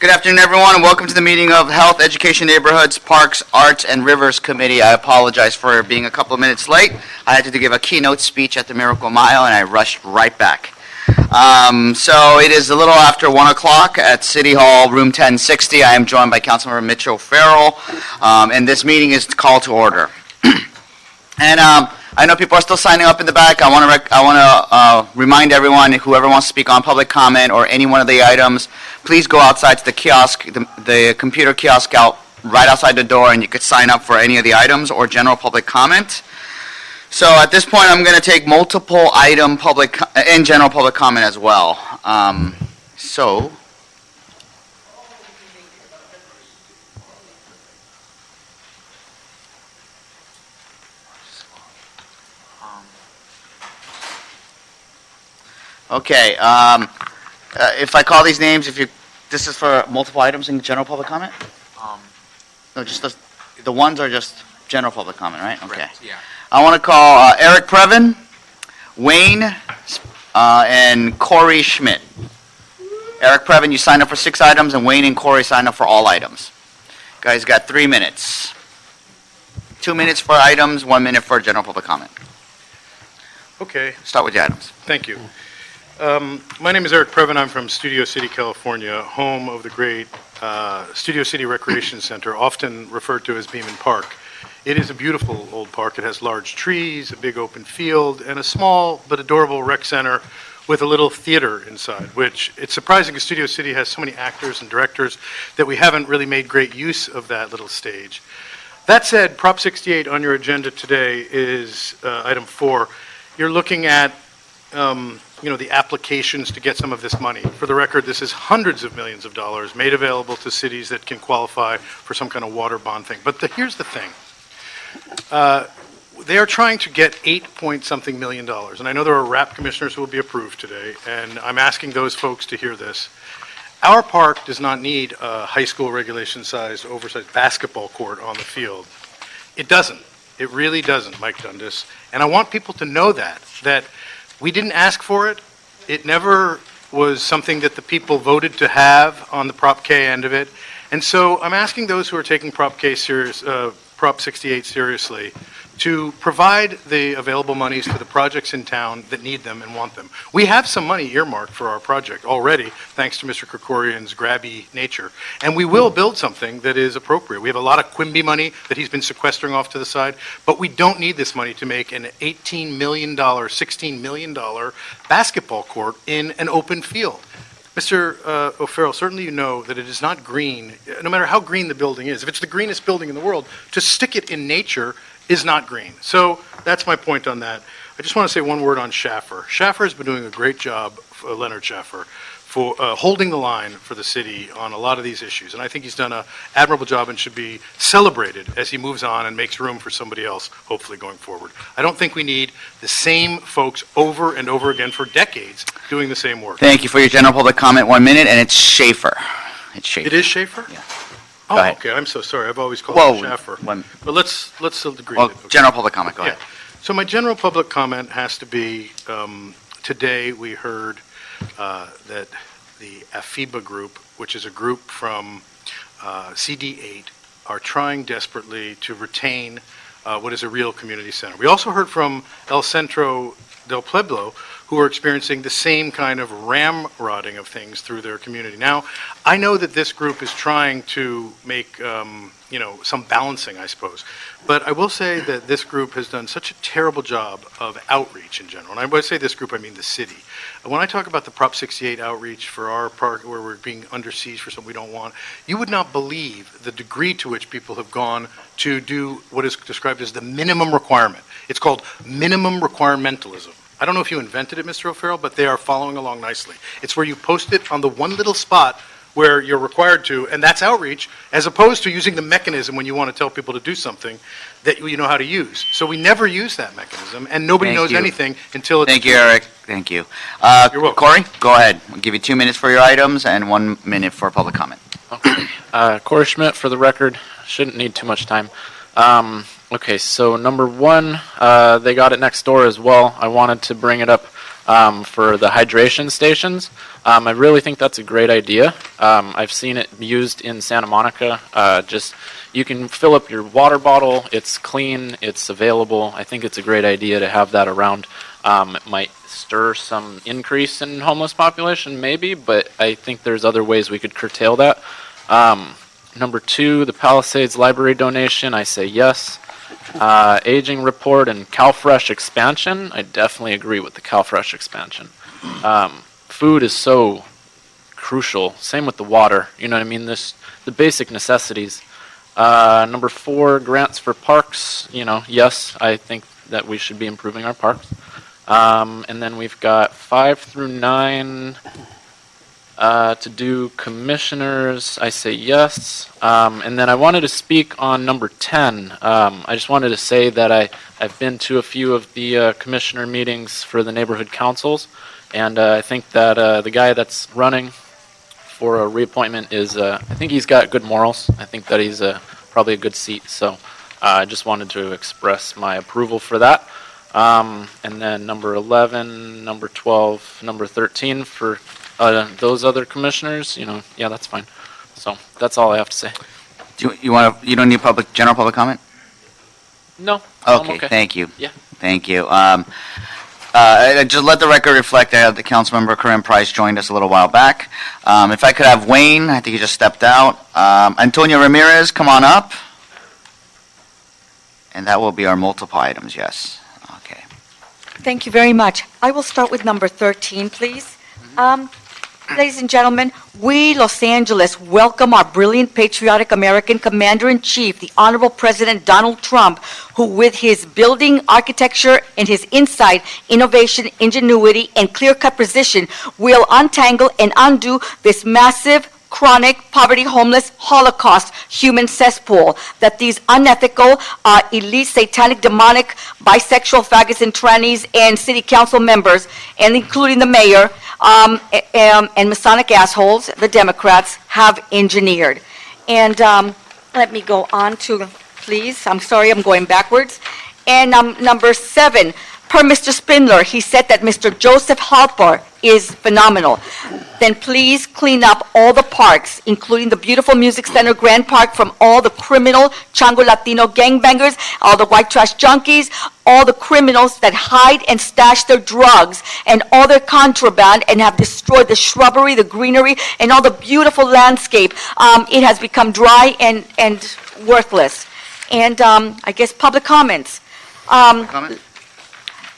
Good afternoon, everyone, and welcome to the meeting of Health, Education, Neighborhoods, Parks, Arts, and Rivers Committee. I apologize for being a couple of minutes late. I had to give a keynote speech at the Miracle Mile, and I rushed right back. So it is a little after 1 o'clock at City Hall, room 1060. I am joined by Councilmember Mitchell Farrell, and this meeting is called to order. And I know people are still signing up in the back. I want to remind everyone, whoever wants to speak on public comment or any one of the items, please go outside to the kiosk, the computer kiosk out right outside the door, and you could sign up for any of the items or general public comment. So at this point, I'm going to take multiple item public and general public comment as well. Okay, if I call these names, this is for multiple items in general public comment? No, just the ones are just general public comment, right? Okay. Correct, yeah. I want to call Eric Previn, Wayne, and Corey Schmidt. Eric Previn, you signed up for 6 items, and Wayne and Corey signed up for all items. Guys got 3 minutes. 2 minutes for items, 1 minute for general public comment. Okay, Start with the items. thank you. My name is Eric Previn. I'm from Studio City, California, home of the great Studio City Recreation Center, often referred to as Beaman Park. It is a beautiful old park. It has large trees, a big open field, and a small but adorable rec center with a little theater inside, which it's surprising because Studio City has so many actors and directors that we haven't really made great use of that little stage. That said, Prop 68 on your agenda today is item 4. You're looking at the applications to get some of this money. For the record, this is hundreds of millions of dollars made available to cities that can qualify for some kind of water bond thing. But here's the thing. They are trying to get $8-point-something million. And I know there are RAP commissioners who will be approved today, and I'm asking those folks to hear this. Our park does not need a high school regulation-sized, oversized basketball court on the field. It doesn't. It really doesn't, Mike Dundas. And I want people to know that we didn't ask for it. It never was something that the people voted to have on the Prop K end of it. And so I'm asking those who are taking Prop 68 seriously to provide the available monies for the projects in town that need them and want them. We have some money earmarked for our project already, thanks to Mr. Krikorian's grabby nature. And we will build something that is appropriate. We have a lot of Quimby money that he's been sequestering off to the side, but we don't need this money to make an $18 million, $16 million basketball court in an open field. Mr. O'Farrell, certainly you know that it is not green, no matter how green the building is. If it's the greenest building in the world, to stick it in nature is not green. So that's my point on that. I just want to say one word on Schaffer. Schaffer has been doing a great job, Leonard Schaffer, for holding the line for the city on a lot of these issues. And I think he's done an admirable job and should be celebrated as he moves on and makes room for somebody else, hopefully going forward. I don't think we need the same folks over and over again for decades doing the same work. Thank you for your general public comment. 1 minute, and it's Schaefer. It's Schaefer. It is Schaefer? Yeah. Oh, Go ahead. okay. I'm so sorry. I've always called Whoa, it Schaffer. one- But let's still agree. Well, that- okay. general public comment, go ahead. Yeah. So my general public comment has to be, today we heard that the AFIBA group, which is a group from CD8, are trying desperately to retain what is a real community center. We also heard from El Centro del Pueblo, who are experiencing the same kind of ramrodding of things through their community. Now, I know that this group is trying to make, some balancing, I suppose. But I will say that this group has done such a terrible job of outreach in general. And when I say this group, I mean the city. When I talk about the Prop 68 outreach for our park, where we're being under siege for something we don't want, you would not believe the degree to which people have gone to do what is described as the minimum requirement. It's called minimum requirementalism. I don't know if you invented it, Mr. O'Farrell, but they are following along nicely. It's where you post it on the one little spot where you're required to, and that's outreach, as opposed to using the mechanism when you want to tell people to do something that you know how to use. So we never use that mechanism, and nobody knows anything until it's... Thank you, Eric. Thank you. You're welcome. Corey, go ahead. I'll give you 2 minutes for your items and 1 minute for public comment. Okay. Corey Schmidt, for the record, shouldn't need too much time. Okay, so number one, they got it next door as well. I wanted to bring it up for the hydration stations. I really think that's a great idea. I've seen it used in Santa Monica. You can fill up your water bottle. It's clean. It's available. I think it's a great idea to have that around. It might stir some increase in homeless population, maybe, but I think there's other ways we could curtail that. Number 2, the Palisades library donation, I say yes. Aging report and CalFresh expansion, I definitely agree with the CalFresh expansion. Food is so crucial. Same with the water. You know what I mean? The basic necessities. Number 4, grants for parks. Yes, I think that we should be improving our parks. And then we've got 5 through 9 to do commissioners. I say yes. And then I wanted to speak on number 10. I just wanted to say that I've been to a few of the commissioner meetings for the neighborhood councils, and I think that the guy that's running for a reappointment I think he's got good morals. I think that he's probably a good seat. So I just wanted to express my approval for that. And then number 11, number 12, number 13 for those other commissioners, yeah, that's fine. So that's all I have to say. You don't need general public comment? No. Okay, okay. Thank you. Yeah. Thank you. Just let the record reflect that the council member Corinne Price joined us a little while back. If I could have Wayne, I think he just stepped out. Antonio Ramirez, come on up. And that will be our multiple items, yes. Okay. Thank you very much. I will start with number 13, please. Ladies and gentlemen, we, Los Angeles, welcome our brilliant, patriotic American Commander-in-Chief, the Honorable President Donald Trump, who with his building architecture and his insight, innovation, ingenuity, and clear-cut precision will untangle and undo this massive, chronic, poverty, homeless, Holocaust, human cesspool that these unethical, elite, satanic, demonic, bisexual, faggots, and trannies, and city council members, and including the mayor, and Masonic assholes, the Democrats, have engineered. And let me go on to, please, I'm sorry, I'm going backwards. And number 7, per Mr. Spindler, he said that Mr. Joseph Halper is phenomenal. Then please clean up all the parks, including the beautiful Music Center Grand Park, from all the criminal Chango Latino gangbangers, all the white trash junkies, all the criminals that hide and stash their drugs and all their contraband and have destroyed the shrubbery, the greenery, and all the beautiful landscape. It has become dry and worthless. And I guess public comments. Comment?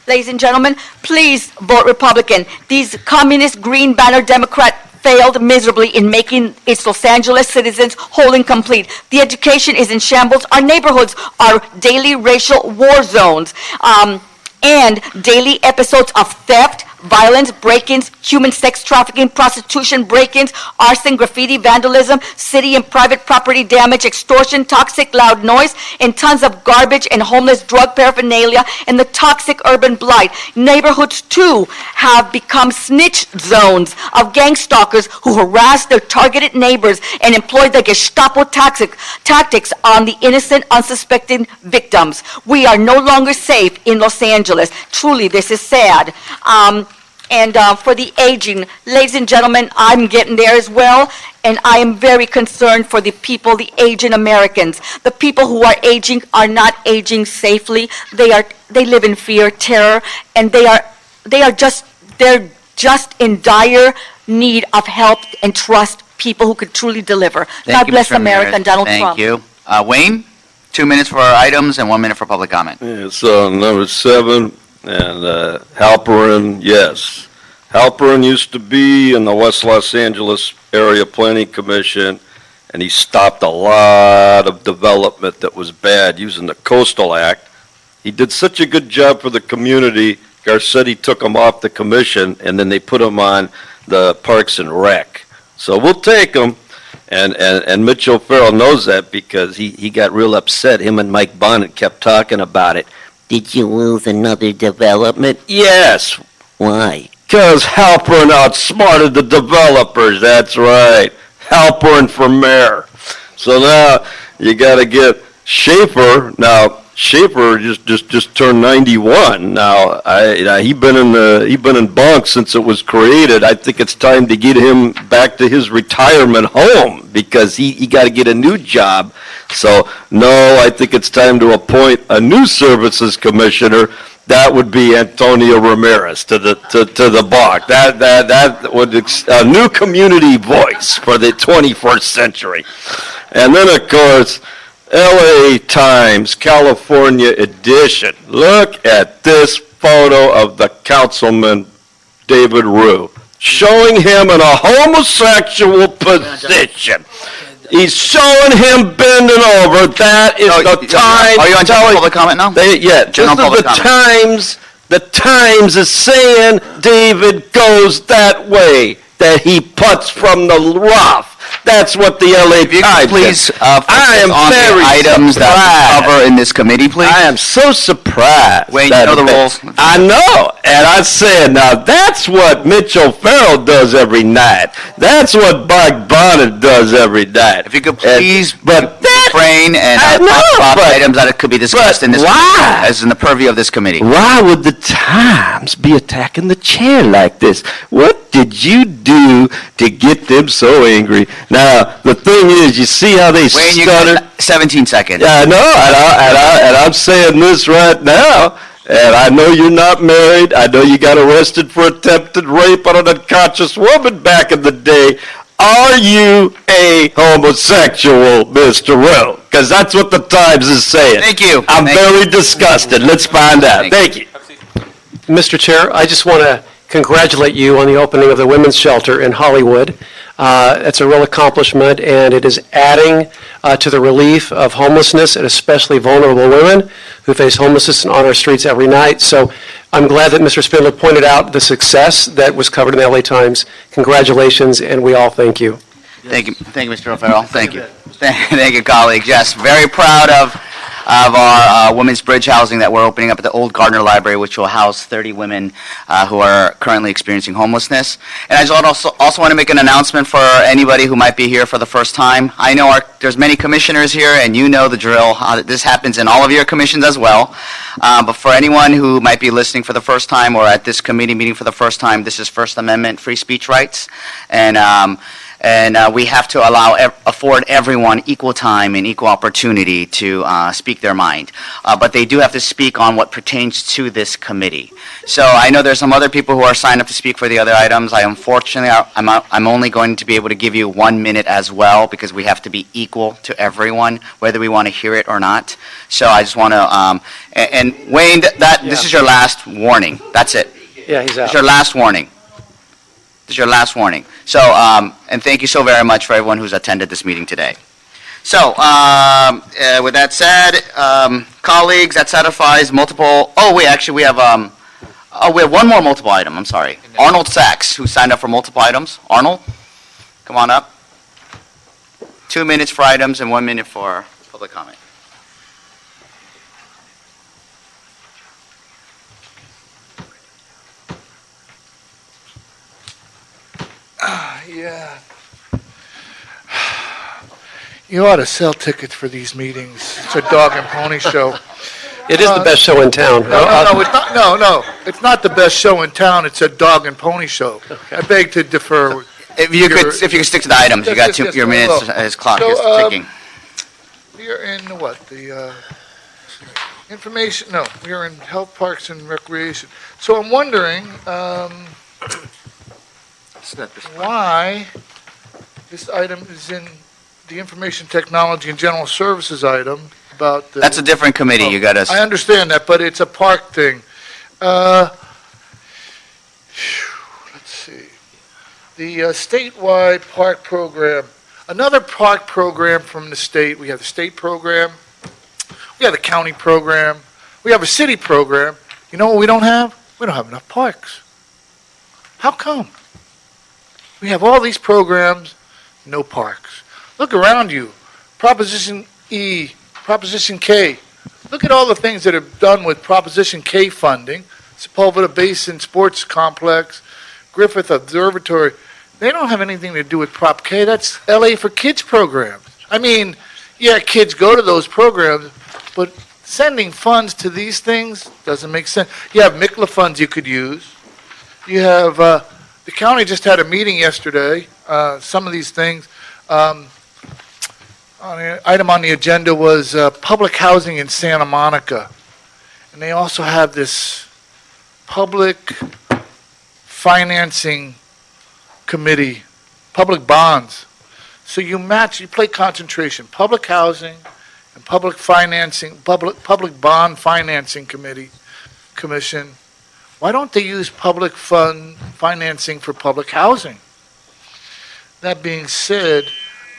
Ladies and gentlemen, please vote Republican. These communist green banner Democrat failed miserably in making its Los Angeles citizens whole and complete. The education is in shambles. Our neighborhoods are daily racial war zones, and daily episodes of theft, violence, break-ins, human sex trafficking, prostitution, break-ins, arson, graffiti, vandalism, city and private property damage, extortion, toxic loud noise, and tons of garbage and homeless drug paraphernalia, and the toxic urban blight. Neighborhoods, too, have become snitch zones of gang stalkers who harass their targeted neighbors and employ the Gestapo tactics on the innocent, unsuspecting victims. We are no longer safe in Los Angeles. Truly, this is sad. And for the aging, ladies and gentlemen, I'm getting there as well, and I am very concerned for the people, the aging Americans. The people who are aging are not aging safely. They live in fear, terror, and they're just in dire need of help and trust people who could truly deliver. God bless America and Donald Trump. Thank you. Wayne, 2 minutes for our items and 1 minute for public comment. It's number 7. And Halperin, yes. Halperin used to be in the West Los Angeles Area Planning Commission, and he stopped a lot of development that was bad using the Coastal Act. He did such a good job for the community, Garcetti took him off the commission, and then they put him on the Parks and Rec. So we'll take him, and Mitch O'Farrell knows that because he got real upset. Him and Mike Bonnet kept talking about it. Did you lose another development? Yes. Why? Because Halperin outsmarted the developers, that's right. Halperin for mayor. So now you got to get Schaefer. Now, Schaefer just turned 91. Now, he been in bunk since it was created. I think it's time to get him back to his retirement home because he got to get a new job. So, no, I think it's time to appoint a new services commissioner. That would be Antonio Ramirez to the BOC. That would a new community voice for the 21st century. And then, of course, LA Times, California edition. Look at this photo of the councilman, David Rue, showing him in a homosexual position. He's showing him bending over. That is the Times. Are you on general public comment now? Yeah, General this is public the Times. The Times is saying David goes that way, that he putts from the rough. That's what the LA Times Please, says. I am on the items that we cover in this committee, please. I am so surprised. Wayne, you know the rules. I know, and I said, now that's what Mitch O'Farrell does every night. That's what Buck Bonnet does every night. If you could please refrain and I talk know, about but- items that could be discussed in this why? committee, as in the purview of this committee. Why would the Times be attacking the chair like this? What did you do to get them so angry? Now, the thing is, you see how they Wayne, you stuttered? got 17 seconds. Yeah, I know, and I'm saying this right now, and I know you're not married. I know you got arrested for attempted rape on an unconscious woman back in the day. Are you a homosexual, Mr. Rowe? Because that's what the Times is saying. Thank you. I'm Thank very disgusted. Let's find out. Thank Thank you. Mr. Chair, I just want to congratulate you on the opening of the women's shelter in Hollywood. It's a real accomplishment, and it is adding to the relief of homelessness, and especially vulnerable women who face homelessness on our streets every night. So I'm glad that Mr. Spindler pointed out the success that was covered in the LA Times. Congratulations, and we all thank you. Thank you, Mr. O'Farrell. Thank you. Thank you, colleagues. Yes, very proud of our women's bridge housing that we're opening up at the old Gardner Library, which will house 30 women who are currently experiencing homelessness. And I just also want to make an announcement for anybody who might be here for the first time. I know there's many commissioners here, and you know the drill. This happens in all of your commissions as well. But for anyone who might be listening for the first time or at this committee meeting for the first time, this is First Amendment free speech rights. And we have to afford everyone equal time and equal opportunity to speak their mind. But they do have to speak on what pertains to this committee. So I know there's some other people who are signed up to speak for the other items. I'm only going to be able to give you 1 minute as well because we have to be equal to everyone, whether we want to hear it or not. So I just want to, and Wayne, this is your last warning. That's it. Yeah, he's out. It's your last warning. This is your last warning. So, and thank you so very much for everyone who's attended this meeting today. So, with that said, colleagues, that satisfies multiple, we have one more multiple item, I'm sorry. Arnold Sachs, who signed up for multiple items. Arnold, come on up. 2 minutes for items and 1 minute for public comment. Yeah. You ought to sell tickets for these meetings. It's a dog and pony show. It is the best show in town. No, it's not, no. It's not the best show in town. It's a dog and pony show. I beg to defer. If you could stick to the items, you got Yes, your minutes, his clock is ticking. We are in what? The information, no, we are in health, parks, and recreation. So I'm wondering why this item is in the information technology and general services item about the... That's a different committee, you got I understand that, but it's a park thing. Let's see. The statewide park program, another park program from the state. We have the state program, we have the county program, we have a city program. You know what we don't have? We don't have enough parks. How come? We have all these programs, no parks. Look around you. Proposition E, Proposition K. Look at all the things that are done with Proposition K funding. Sepulveda Basin Sports Complex, Griffith Observatory. They don't have anything to do with Prop K. That's LA for Kids programs. I mean, yeah, kids go to those programs, but sending funds to these things doesn't make sense. You have MICLA funds you could use. You have, the county just had a meeting yesterday, some of these things. Item on the agenda was public housing in Santa Monica. And they also have this public financing committee, public bonds. So you match, you play concentration, public housing and public financing, public bond financing commission. Why don't they use public fund financing for public housing? That being said,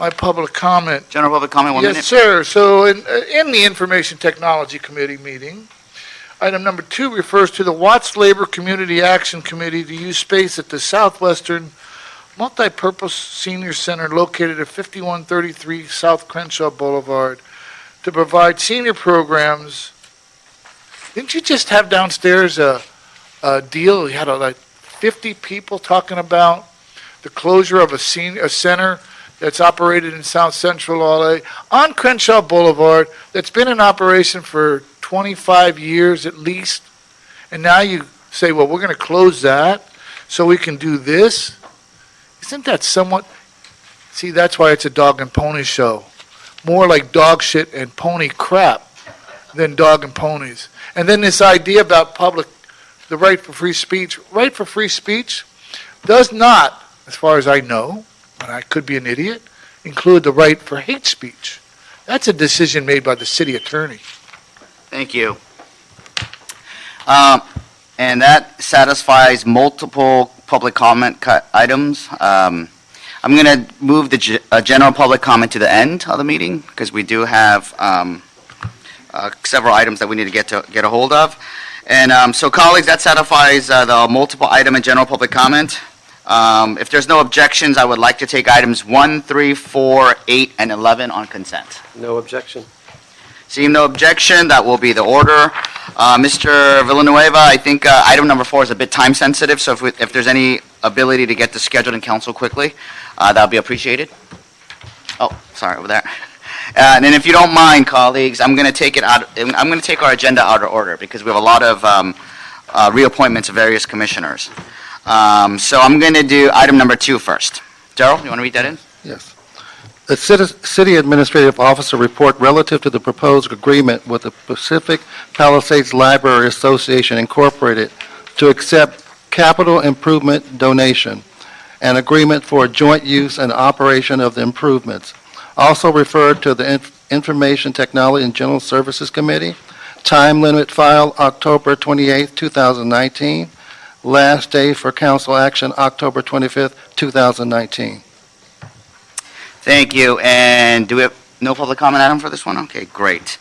my public comment. General public comment, 1 minute. Yes, sir. So in the Information Technology Committee meeting, item number 2 refers to the Watts Labor Community Action Committee to use space at the Southwestern Multipurpose Senior Center located at 5133 South Crenshaw Boulevard to provide senior programs. Didn't you just have downstairs a deal? You had like 50 people talking about the closure of a center that's operated in South Central LA on Crenshaw Boulevard that's been in operation for 25 years at least. And now you say, well, we're going to close that so we can do this. Isn't that somewhat, see, that's why it's a dog and pony show. More like dog shit and pony crap than dog and ponies. And then this idea about the right for free speech. Right for free speech does not, as far as I know, and I could be an idiot, include the right for hate speech. That's a decision made by the city attorney. Thank you. And that satisfies multiple public comment items. I'm going to move the general public comment to the end of the meeting because we do have several items that we need to get a hold of. And so, colleagues, that satisfies the multiple item and general public comment. If there's no objections, I would like to take items 1, 3, 4, 8, and 11 on consent. No objection. Seeing no objection, that will be the order. Mr. Villanueva, I think item number 4 is a bit time sensitive, so if there's any ability to get this scheduled in council quickly, that would be appreciated. Oh, sorry, over there. And then if you don't mind, colleagues, I'm going to take our agenda out of order because we have a lot of reappointments of various commissioners. So I'm going to do item number 2 first. Darrell, you want to read that in? Yes. The City Administrative Officer report relative to the proposed agreement with the Pacific Palisades Library Association Incorporated to accept capital improvement donation and agreement for joint use and operation of the improvements. Also referred to the Information Technology and General Services Committee. Time limit file October 28, 2019. Last day for council action October 25th, 2019. Thank you. And do we have no public comment item for this one? Okay, great.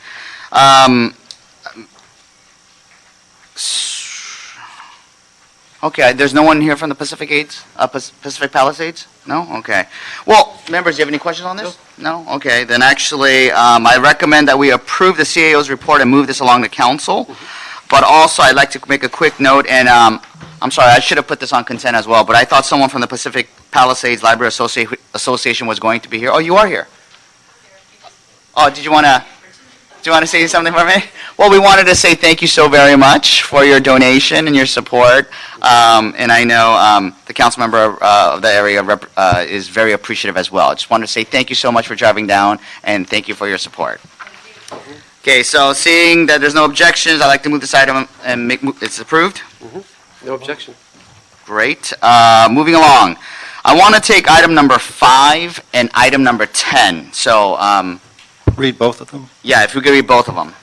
Okay, there's no one here from the Pacific Palisades? No? Okay. Well, members, do you have any questions on this? No? Okay, then actually, I recommend that we approve the CAO's report and move this along to council. But also, I'd like to make a quick note, and I'm sorry, I should have put this on consent as well, but I thought someone from the Pacific Palisades Library Association was going to be here. Oh, you are here? Oh, do you want to say something for me? Well, we wanted to say thank you so very much for your donation and your support. And I know the council member of the area is very appreciative as well. I just wanted to say thank you so much for driving down, and thank you for your support. Okay, so seeing that there's no objections, I'd like to move this item and it's approved. No objection. Great. Moving along. I want to take item number 5 and item number 10. So, Read both of them. yeah, if we could read both of them.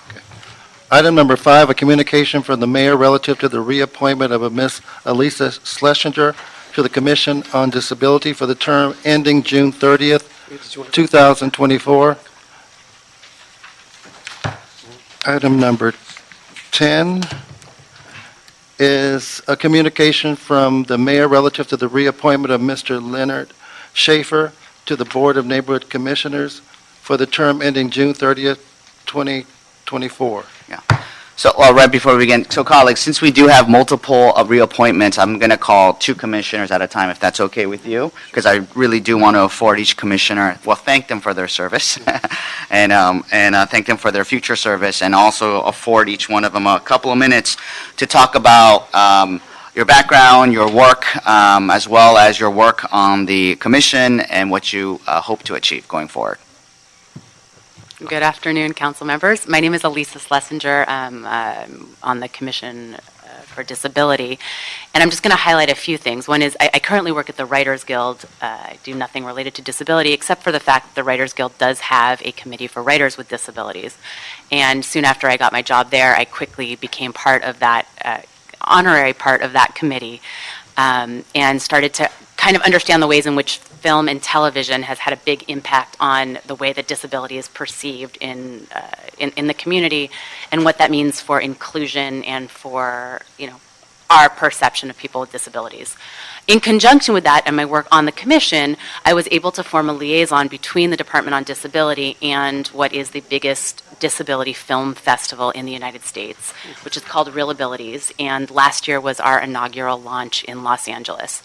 Item number 5, a communication from the mayor relative to the reappointment of a Miss Elisa Schlesinger to the Commission on Disability for the term ending June 30th, 2024. Item number 10 is a communication from the mayor relative to the reappointment of Mr. Leonard Schaefer to the Board of Neighborhood Commissioners for the term ending June 30th, 2024. So, well, right before we begin, so colleagues, since we do have multiple reappointments, I'm going to call 2 commissioners at a time, if that's okay with you, because I really do want to afford each commissioner, well, thank them for their service, and thank them for their future service, and also afford each one of them a couple of minutes to talk about your background, your work, as well as your work on the commission and what you hope to achieve going forward. Good afternoon, council members. My name is Elisa Schlesinger. I'm on the Commission for Disability, and I'm just going to highlight a few things. One is I currently work at the Writers Guild. I do nothing related to disability except for the fact that the Writers Guild does have a committee for writers with disabilities. And soon after I got my job there, I quickly became part of that, honorary part of that committee, and started to kind of understand the ways in which film and television has had a big impact on the way that disability is perceived in the community, and what that means for inclusion and for, you know, our perception of people with disabilities. In conjunction with that and my work on the commission, I was able to form a liaison between the Department on Disability and what is the biggest disability film festival in the United States, which is called Real Abilities. And last year was our inaugural launch in Los Angeles.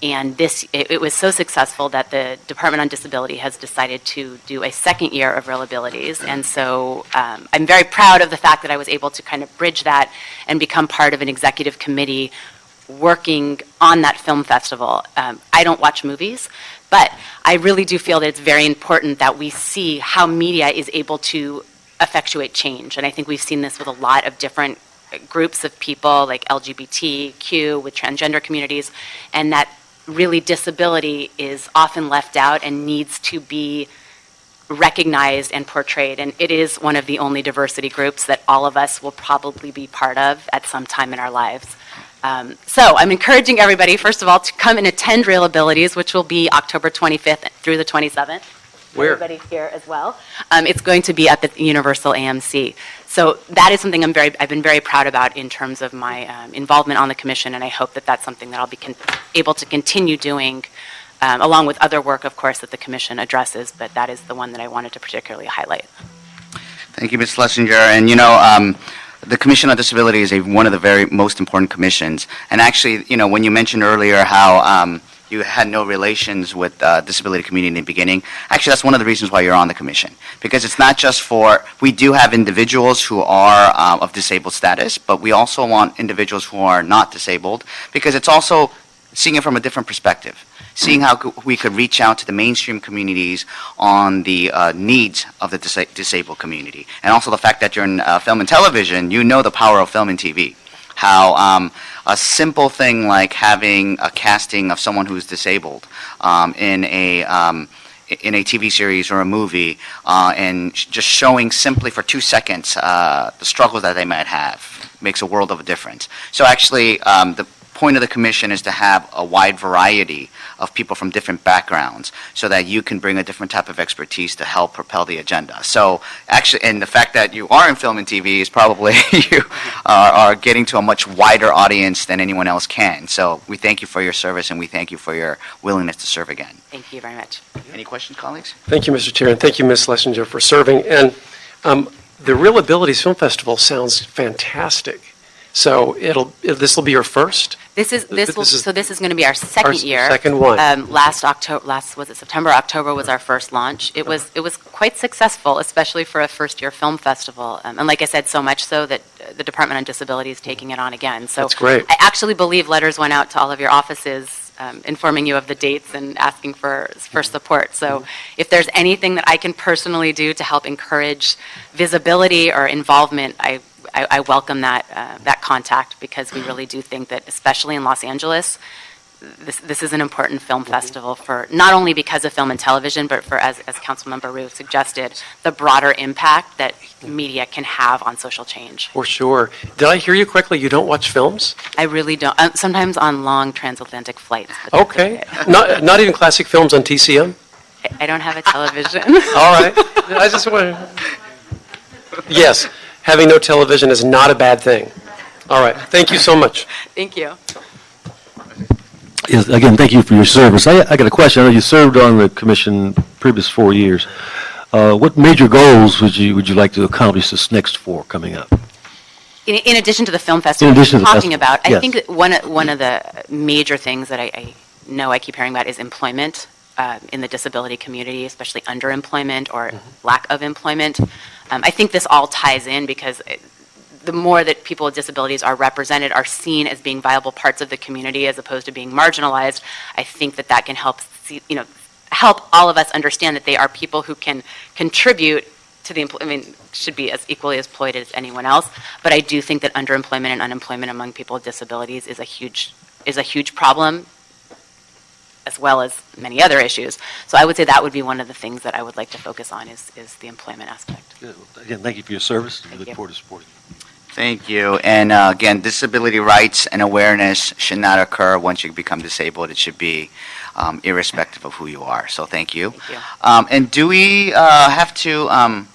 And it was so successful that the Department on Disability has decided to do a second year of Real Abilities. And so I'm very proud of the fact that I was able to kind of bridge that and become part of an executive committee working on that film festival. I don't watch movies, but I really do feel that it's very important that we see how media is able to effectuate change. And I think we've seen this with a lot of different groups of people, like LGBTQ, with transgender communities, and that really disability is often left out and needs to be recognized and portrayed. And it is one of the only diversity groups that all of us will probably be part of at some time in our lives. So I'm encouraging everybody, first of all, to come and attend Real Abilities, which will be October 25th through the 27th. Where? Everybody's here as well. It's going to be at the Universal AMC. So that is something I've been very proud about in terms of my involvement on the commission, and I hope that that's something that I'll be able to continue doing, along with other work, of course, that the commission addresses, but that is the one that I wanted to particularly highlight. Thank you, Ms. Schlesinger. And you know, the Commission on Disability is one of the very most important commissions. And actually, you know, when you mentioned earlier how you had no relations with the disability community in the beginning, actually that's one of the reasons why you're on the commission. Because it's not just we do have individuals who are of disabled status, but we also want individuals who are not disabled, because it's also seeing it from a different perspective. Seeing how we could reach out to the mainstream communities on the needs of the disabled community. And also the fact that you're in film and television, you know the power of film and TV. How a simple thing like having a casting of someone who's disabled in a TV series or a movie, and just showing simply for 2 seconds the struggles that they might have makes a world of a difference. So actually, the point of the commission is to have a wide variety of people from different backgrounds so that you can bring a different type of expertise to help propel the agenda. So actually, and the fact that you are in film and TV is probably you are getting to a much wider audience than anyone else can. So we thank you for your service, and we thank you for your willingness to serve again. Thank you very much. Any questions, colleagues? Thank you, Mr. Chair, and thank you, Ms. Schlesinger, for serving. And the Real Abilities Film Festival sounds fantastic. So this will be your first? This is going to be our second year. Second one. September, October was our first launch. It was quite successful, especially for a first-year film festival. And like I said, so much so that the Department on Disability is taking it on again. So that's great. I actually believe letters went out to all of your offices informing you of the dates and asking for support. So if there's anything that I can personally do to help encourage visibility or involvement, I welcome that contact, because we really do think that, especially in Los Angeles, this is an important film festival for not only because of film and television, but for, as Councilmember Rue suggested, the broader impact that media can have on social change. For sure. Did I hear you correctly? You don't watch films? I really don't. Sometimes on long transatlantic flights. But Okay. Not even classic films on TCM? I don't have a television. All right. I just want to... Yes. Having no television is not a bad thing. All right. Thank you so much. Thank you. Yes, again, thank you for your service. I got a question. I know you served on the commission previous 4 years. What major goals would you like to accomplish this next 4 coming up? In addition to the film festival In addition we're to the talking festival, about, I yes. think that one of the major things that I know I keep hearing about is employment in the disability community, especially underemployment or lack of employment. I think this all ties in because the more that people with disabilities are represented, are seen as being viable parts of the community as opposed to being marginalized, I think that that can help, help all of us understand that they are people who can contribute to the, should be as equally as employed as anyone else. But I do think that underemployment and unemployment among people with disabilities is a huge problem, as well as many other issues. So I would say that would be one of the things that I would like to focus on is the employment aspect. Good. Again, thank you for your service. We Thank look you. forward to supporting you. Thank you. And again, disability rights and awareness should not occur once you become disabled. It should be irrespective of who you are. So thank you. Thank you. And do we have to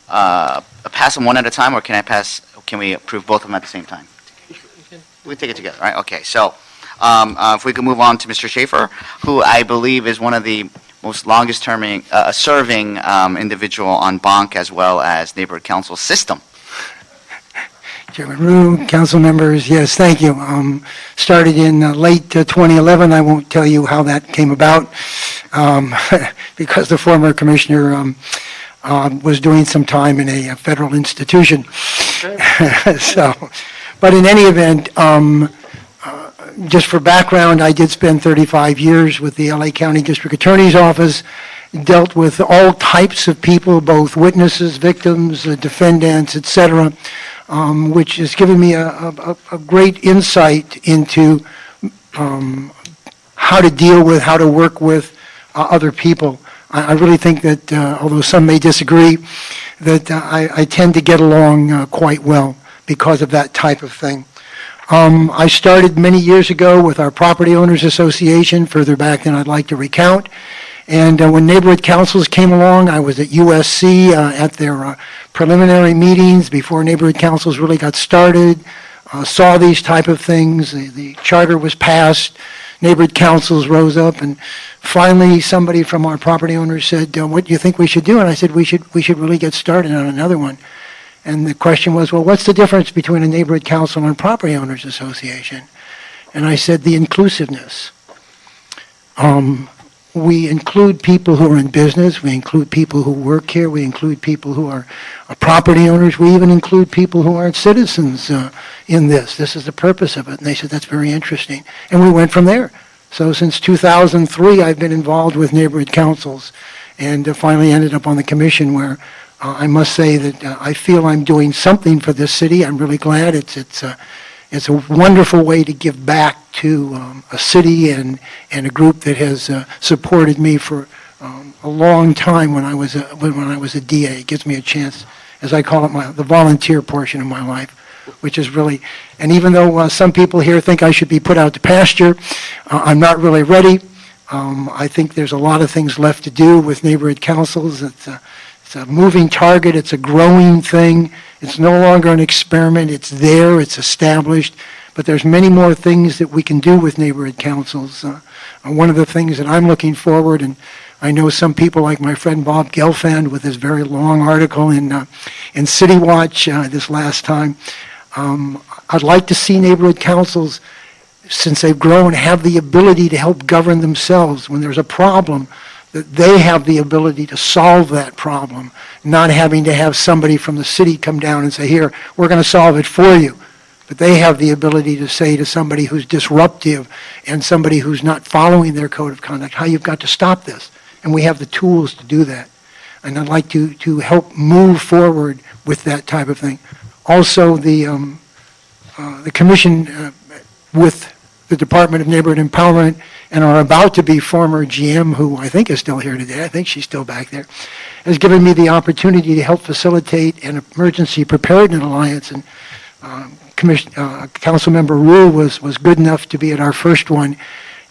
pass them one at a time, or can we approve both of them at the same time? We take it together, right? Okay. So if we can move on to Mr. Schaefer, who I believe is one of the most longest serving individual on Bonk as well as neighborhood council system. Chairman Rue, council members, yes, thank you. Started in late 2011. I won't tell you how that came about because the former commissioner was doing some time in a federal institution. So, but in any event, just for background, I did spend 35 years with the LA County District Attorney's Office, dealt with all types of people, both witnesses, victims, defendants, et cetera, which has given me a great insight into how to deal with, how to work with other people. I really think that, although some may disagree, that I tend to get along quite well because of that type of thing. I started many years ago with our Property Owners Association, further back than I'd like to recount. And when neighborhood councils came along, I was at USC at their preliminary meetings before neighborhood councils really got started, saw these type of things. The charter was passed, neighborhood councils rose up, and finally somebody from our property owners said, what do you think we should do? And I said, we should really get started on another one. And the question was, well, what's the difference between a neighborhood council and a property owners association? And I said, the inclusiveness. We include people who are in business, we include people who work here, we include people who are property owners, we even include people who aren't citizens in this. This is the purpose of it. And they said, that's very interesting. And we went from there. So since 2003, I've been involved with neighborhood councils and finally ended up on the commission where I must say that I feel I'm doing something for this city. I'm really glad. It's a wonderful way to give back to a city and a group that has supported me for a long time when I was a DA. It gives me a chance, as I call it, the volunteer portion of my life, which is really, and even though some people here think I should be put out to pasture, I'm not really ready. I think there's a lot of things left to do with neighborhood councils. It's a moving target. It's a growing thing. It's no longer an experiment. It's there. It's established. But there's many more things that we can do with neighborhood councils. One of the things that I'm looking forward, and I know some people like my friend Bob Gelfand with his very long article in City Watch this last time, I'd like to see neighborhood councils, since they've grown, have the ability to help govern themselves when there's a problem, that they have the ability to solve that problem, not having to have somebody from the city come down and say, here, we're going to solve it for you. But they have the ability to say to somebody who's disruptive and somebody who's not following their code of conduct, how you've got to stop this. And we have the tools to do that. And I'd like to help move forward with that type of thing. Also, the commission with the Department of Neighborhood Empowerment and our about-to-be former GM, who I think is still here today, I think she's still back there, has given me the opportunity to help facilitate an emergency preparedness alliance. And Councilmember Rule was good enough to be at our first one.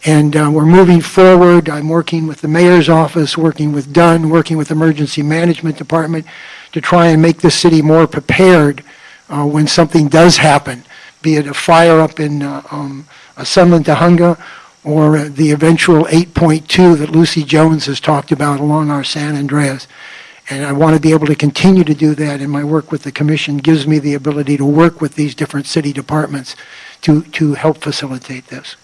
And we're moving forward. I'm working with the mayor's office, working with Dunn, working with Emergency Management Department to try and make the city more prepared when something does happen, be it a fire up in Sunland, Tahunga, or the eventual 8.2 that Lucy Jones has talked about along our San Andreas. And I want to be able to continue to do that, and my work with the commission gives me the ability to work with these different city departments to help facilitate this.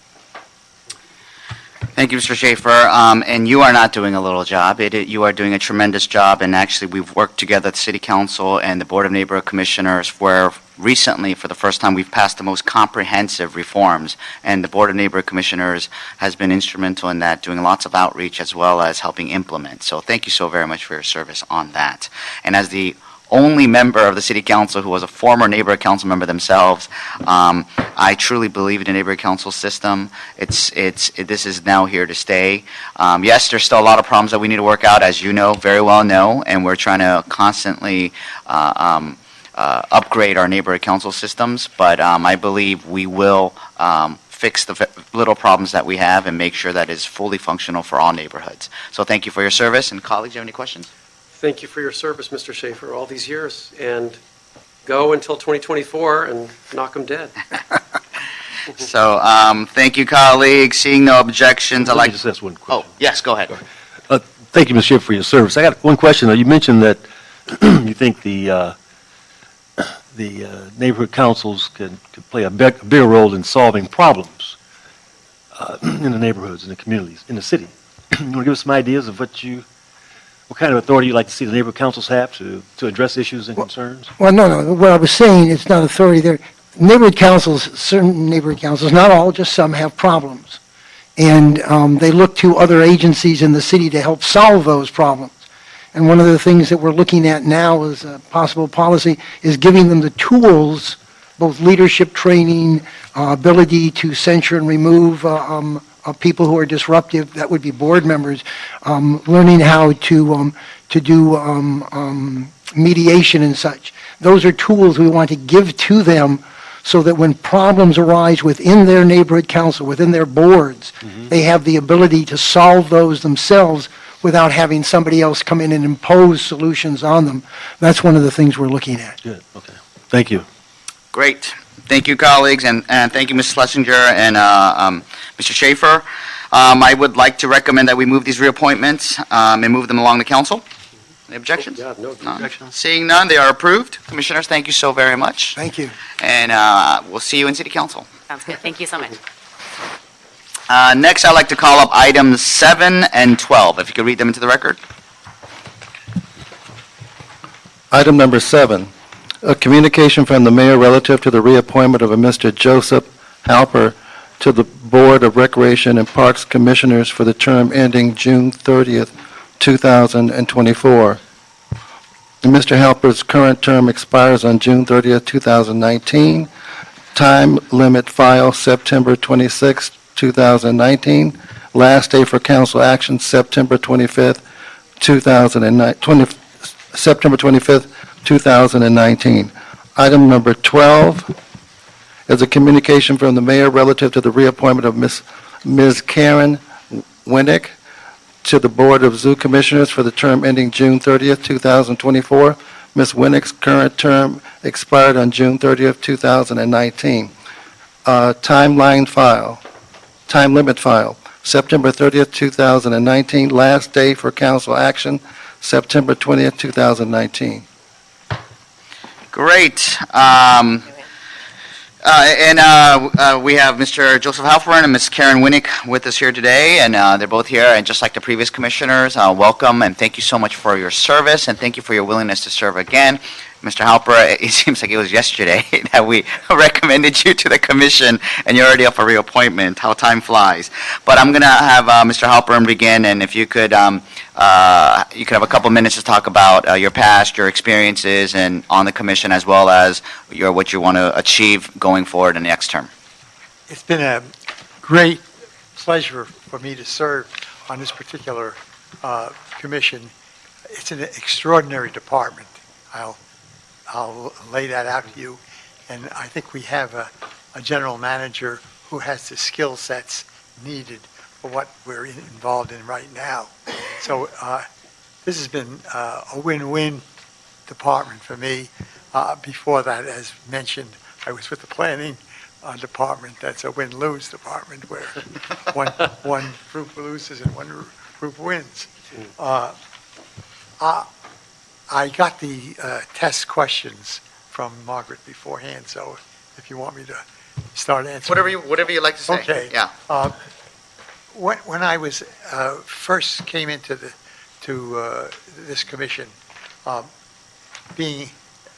Thank you, Mr. Schaefer. And you are not doing a little job. You are doing a tremendous job, and actually, we've worked together at the City Council and the Board of Neighborhood Commissioners, where recently, for the first time, we've passed the most comprehensive reforms, and the Board of Neighborhood Commissioners has been instrumental in that, doing lots of outreach as well as helping implement. So thank you so very much for your service on that. And as the only member of the City Council who was a former neighborhood council member themselves, I truly believe in the neighborhood council system. This is now here to stay. Yes, there's still a lot of problems that we need to work out, as you know, very well know, and we're trying to constantly upgrade our neighborhood council systems, but I believe we will fix the little problems that we have and make sure that it's fully functional for all neighborhoods. So thank you for your service, and colleagues, do you have any questions? Thank you for your service, Mr. Schaefer, all these years, and go until 2024 and knock them dead. So thank you, colleagues. Seeing no objections, I'd Let me like... just ask one question. Oh, yes, go ahead. Thank you, Mr. Schaefer, for your service. I got one question. You mentioned that you think the neighborhood councils could play a bigger role in solving problems in the neighborhoods, in the communities, in the city. You want to give us some ideas of what kind of authority you'd like to see the neighborhood councils have to address issues and concerns? Well, no. What I was saying, it's not authority there. Neighborhood councils, certain neighborhood councils, not all, just some, have problems. And they look to other agencies in the city to help solve those problems. And one of the things that we're looking at now as a possible policy is giving them the tools, both leadership training, ability to censure and remove people who are disruptive, that would be board members, learning how to do mediation and such. Those are tools we want to give to them so that when problems arise within their neighborhood council, within their boards, they have the ability to solve those themselves without having somebody else come in and impose solutions on them. That's one of the things we're looking at. Good, okay. Thank you. Great. Thank you, colleagues, and thank you, Ms. Schlesinger and Mr. Schaefer. I would like to recommend that we move these reappointments and move them along to council. Any objections? Yeah, no objections. Seeing none, they are approved. Commissioners, thank you so very much. Thank you. And we'll see you in City Council. Sounds good. Thank you so much. Next, I'd like to call up items 7 and 12. If you could read them into the record. Item number 7, a communication from the mayor relative to the reappointment of a Mr. Joseph Halper to the Board of Recreation and Parks Commissioners for the term ending June 30th, 2024. Mr. Halper's current term expires on June 30th, 2019. Time limit file September 26th, 2019. Last day for council action September 25th, 2019. Item number 12 is a communication from the mayor relative to the reappointment of Ms. Karen Winnick to the Board of Zoo Commissioners for the term ending June 30th, 2024. Ms. Winnick's current term expired on June 30th, 2019. Time limit file, September 30th, 2019. Last day for council action, September 20th, 2019. Great. We have Mr. Joseph Halperin and Ms. Karen Winnick with us here today, and they're both here. And just like the previous commissioners, welcome and thank you so much for your service, and thank you for your willingness to serve again. Mr. Halper, it seems like it was yesterday that we recommended you to the commission, and you're already up for reappointment. How time flies. But I'm going to have Mr. Halperin begin, and if you could have a couple minutes to talk about your past, your experiences, and on the commission, as well as what you want to achieve going forward in the next term. It's been a great pleasure for me to serve on this particular commission. It's an extraordinary department. I'll lay that out to you. And I think we have a general manager who has the skill sets needed for what we're involved in right now. So this has been a win-win department for me. Before that, as mentioned, I was with the planning department. That's a win-lose department where one group loses and one group wins. I got the test questions from Margaret beforehand, so if you want me to start answering. Whatever you like to say. Okay. Yeah. When I was first came into this commission,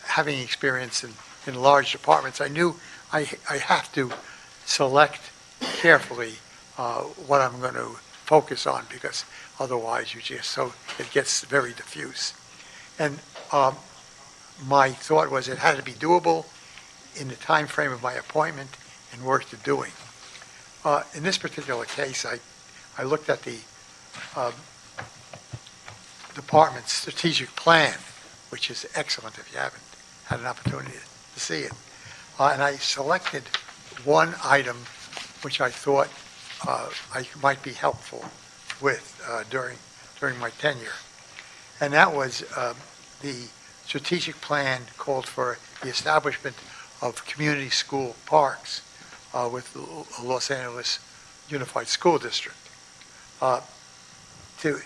having experience in large departments, I knew I have to select carefully what I'm going to focus on, because otherwise it gets very diffuse. And my thought was it had to be doable in the time frame of my appointment and worth the doing. In this particular case, I looked at the department's strategic plan, which is excellent if you haven't had an opportunity to see it. And I selected one item which I thought I might be helpful with during my tenure. And that was the strategic plan called for the establishment of community school parks with the Los Angeles Unified School District. The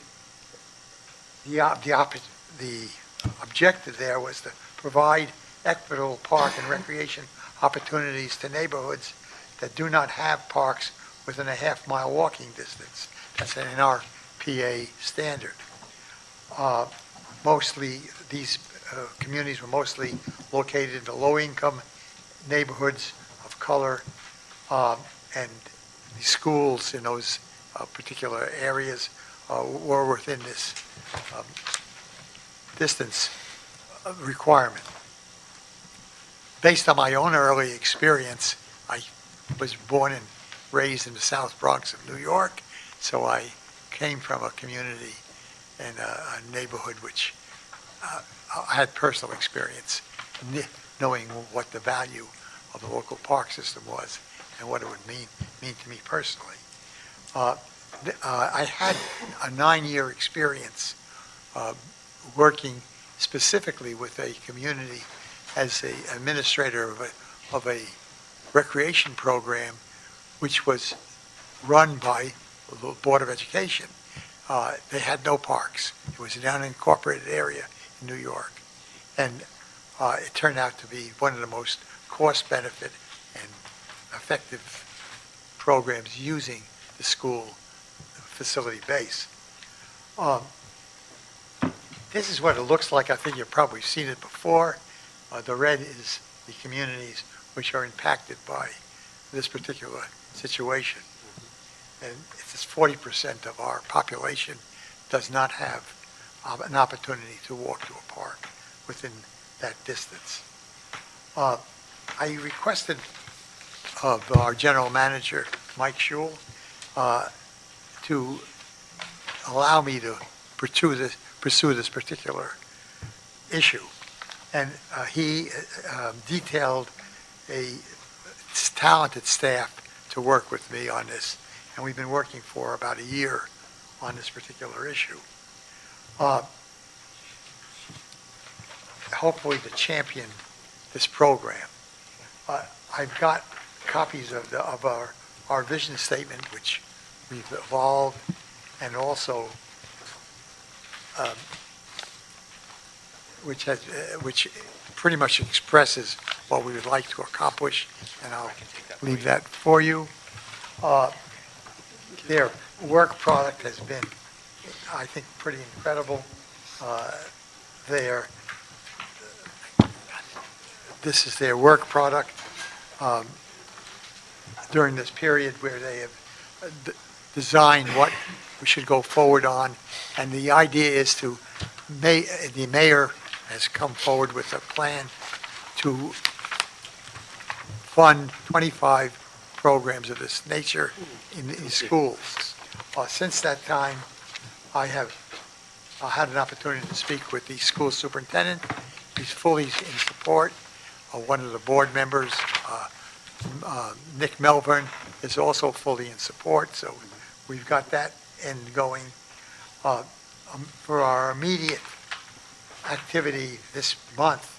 objective there was to provide equitable park and recreation opportunities to neighborhoods that do not have parks within a half-mile walking distance. That's an NRPA standard. Mostly, these communities were mostly located in the low-income neighborhoods of color, and the schools in those particular areas were within this distance requirement. Based on my own early experience, I was born and raised in the South Bronx of New York, so I came from a community and a neighborhood which I had personal experience knowing what the value of the local park system was and what it would mean to me personally. I had a 9-year experience working specifically with a community as the administrator of a recreation program which was run by the Board of Education. They had no parks. It was an unincorporated area in New York. And it turned out to be one of the most cost-benefit and effective programs using the school facility base. This is what it looks like. I think you've probably seen it before. The red is the communities which are impacted by this particular situation. And it's 40% of our population does not have an opportunity to walk to a park within that distance. I requested of our general manager, Mike Schul, to allow me to pursue this particular issue. And he detailed a talented staff to work with me on this. And we've been working for about a year on this particular issue. Hopefully to champion this program. I've got copies of our vision statement, which we've evolved, and also which pretty much expresses what we would like to accomplish, and I'll leave that for you. Their work product has been, I think, pretty incredible. This is their work product during this period where they have designed what we should go forward on. And the idea is the mayor has come forward with a plan to fund 25 programs of this nature in schools. Since that time, I have had an opportunity to speak with the school superintendent. He's fully in support. One of the board members, Nick Melbourne, is also fully in support, so we've got that end going. For our immediate activity this month,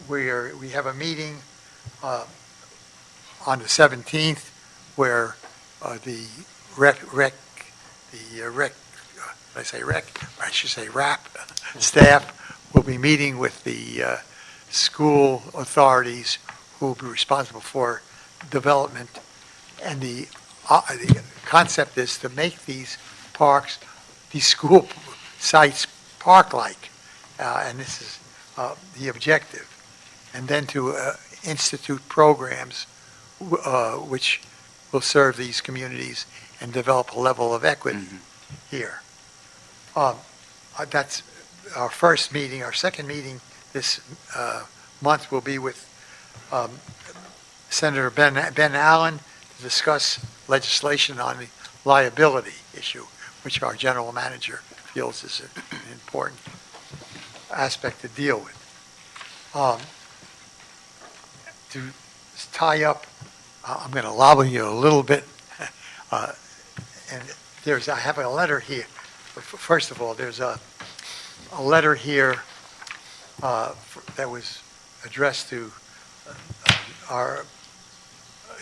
we have a meeting on the 17th where the RAP staff we'll be meeting with the school authorities who will be responsible for development. And the concept is to make these parks, these school sites park-like. And this is the objective. And then to institute programs which will serve these communities and develop a level of equity here. That's our first meeting. Our second meeting this month will be with Senator Ben Allen to discuss legislation on the liability issue, which our general manager feels is an important aspect to deal with. To tie up, I'm going to lobby you a little bit. And I have a letter here. First of all, there's a letter here that was addressed to our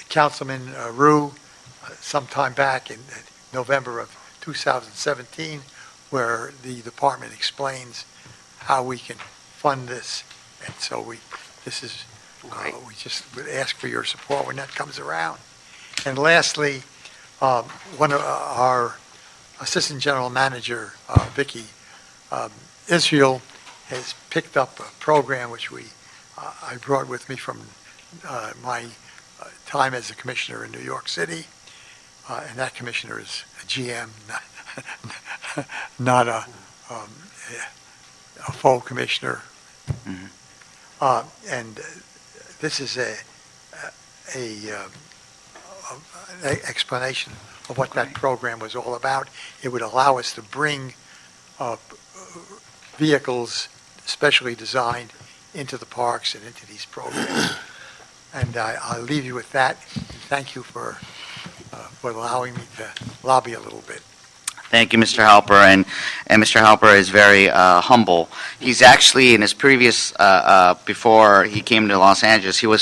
Councilman Rue sometime back in November of 2017, where the department explains how we can fund this. And so we just would ask for your support when that comes around. And lastly, one of our Assistant General Manager, Vicky Israel, has picked up a program which I brought with me from my time as a commissioner in New York City. And that commissioner is a GM, not a full commissioner. And this is an explanation of what that program was all about. It would allow us to bring vehicles specially designed into the parks and into these programs. And I'll leave you with that. Thank you for allowing me to lobby a little bit. Thank you, Mr. Halper, and Mr. Halper is very humble. He's actually, in his previous, before he came to Los Angeles, he was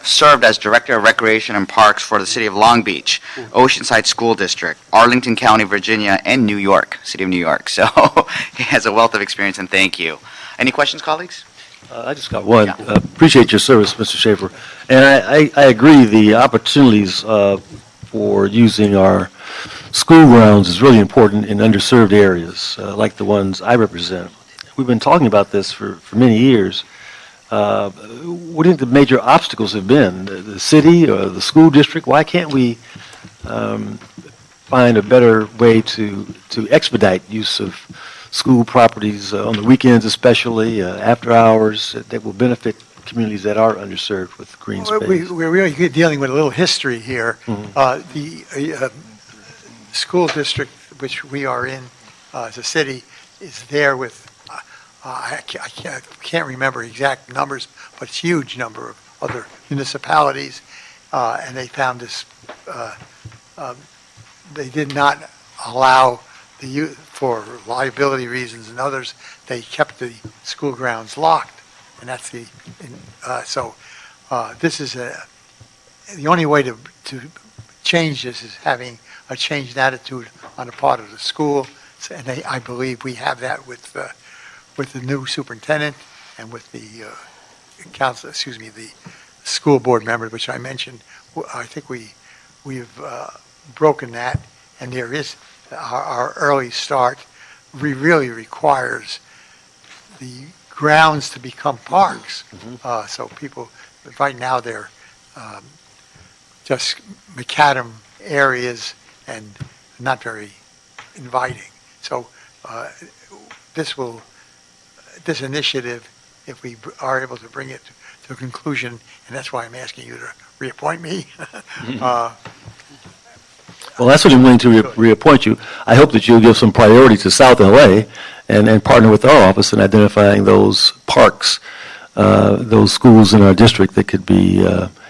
served as Director of Recreation and Parks for the City of Long Beach, Oceanside School District, Arlington County, Virginia, and New York, City of New York. So he has a wealth of experience, and thank you. Any questions, colleagues? I just got one. Yeah. Appreciate your service, Mr. Schaefer. And I agree, the opportunities for using our school grounds is really important in underserved areas, like the ones I represent. We've been talking about this for many years. What do you think the major obstacles have been? The city or the school district? Why can't we find a better way to expedite use of school properties on the weekends, especially after hours, that will benefit communities that are underserved with green space? We're really dealing with a little history here. The school district which we are in as a city is there with, I can't remember exact numbers, but it's a huge number of other municipalities, and they found this, they did not allow the youth, for liability reasons and others, they kept the school grounds locked, and that's this is the only way to change this is having a changed attitude on the part of the school, and I believe we have that with the new superintendent and with the the school board member, which I mentioned. I think we've broken that, and there is our early start really requires the grounds to become parks. So people, right now they're just macadam areas and not very inviting. So this initiative, if we are able to bring it to a conclusion, and that's why I'm asking you to reappoint me. Well, that's what I'm willing to reappoint you. I hope that you'll give some priority to South LA and partner with our office in identifying those parks, those schools in our district that could be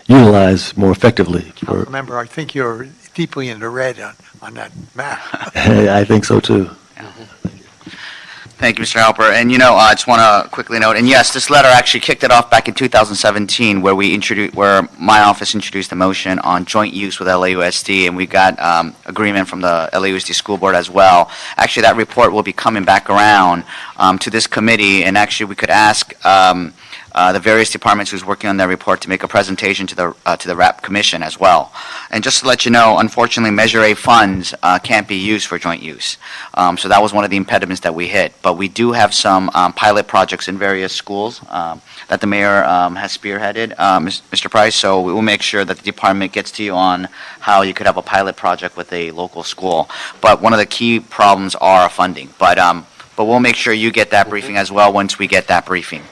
utilized more effectively. Remember, I think you're deeply in the red on that map. I think so too. Thank you, Mr. Halper. And I just want to quickly note, and yes, this letter actually kicked it off back in 2017, where my office introduced a motion on joint use with LAUSD, and we got agreement from the LAUSD school board as well. Actually, that report will be coming back around to this committee, and actually, we could ask the various departments who's working on that report to make a presentation to the RAP Commission as well. And just to let you know, unfortunately, Measure A funds can't be used for joint use. So that was one of the impediments that we hit. But we do have some pilot projects in various schools that the mayor has spearheaded, Mr. Price. So we will make sure that the department gets to you on how you could have a pilot project with a local school. But one of the key problems are funding. But we'll make sure you get that briefing as well once we get that briefing.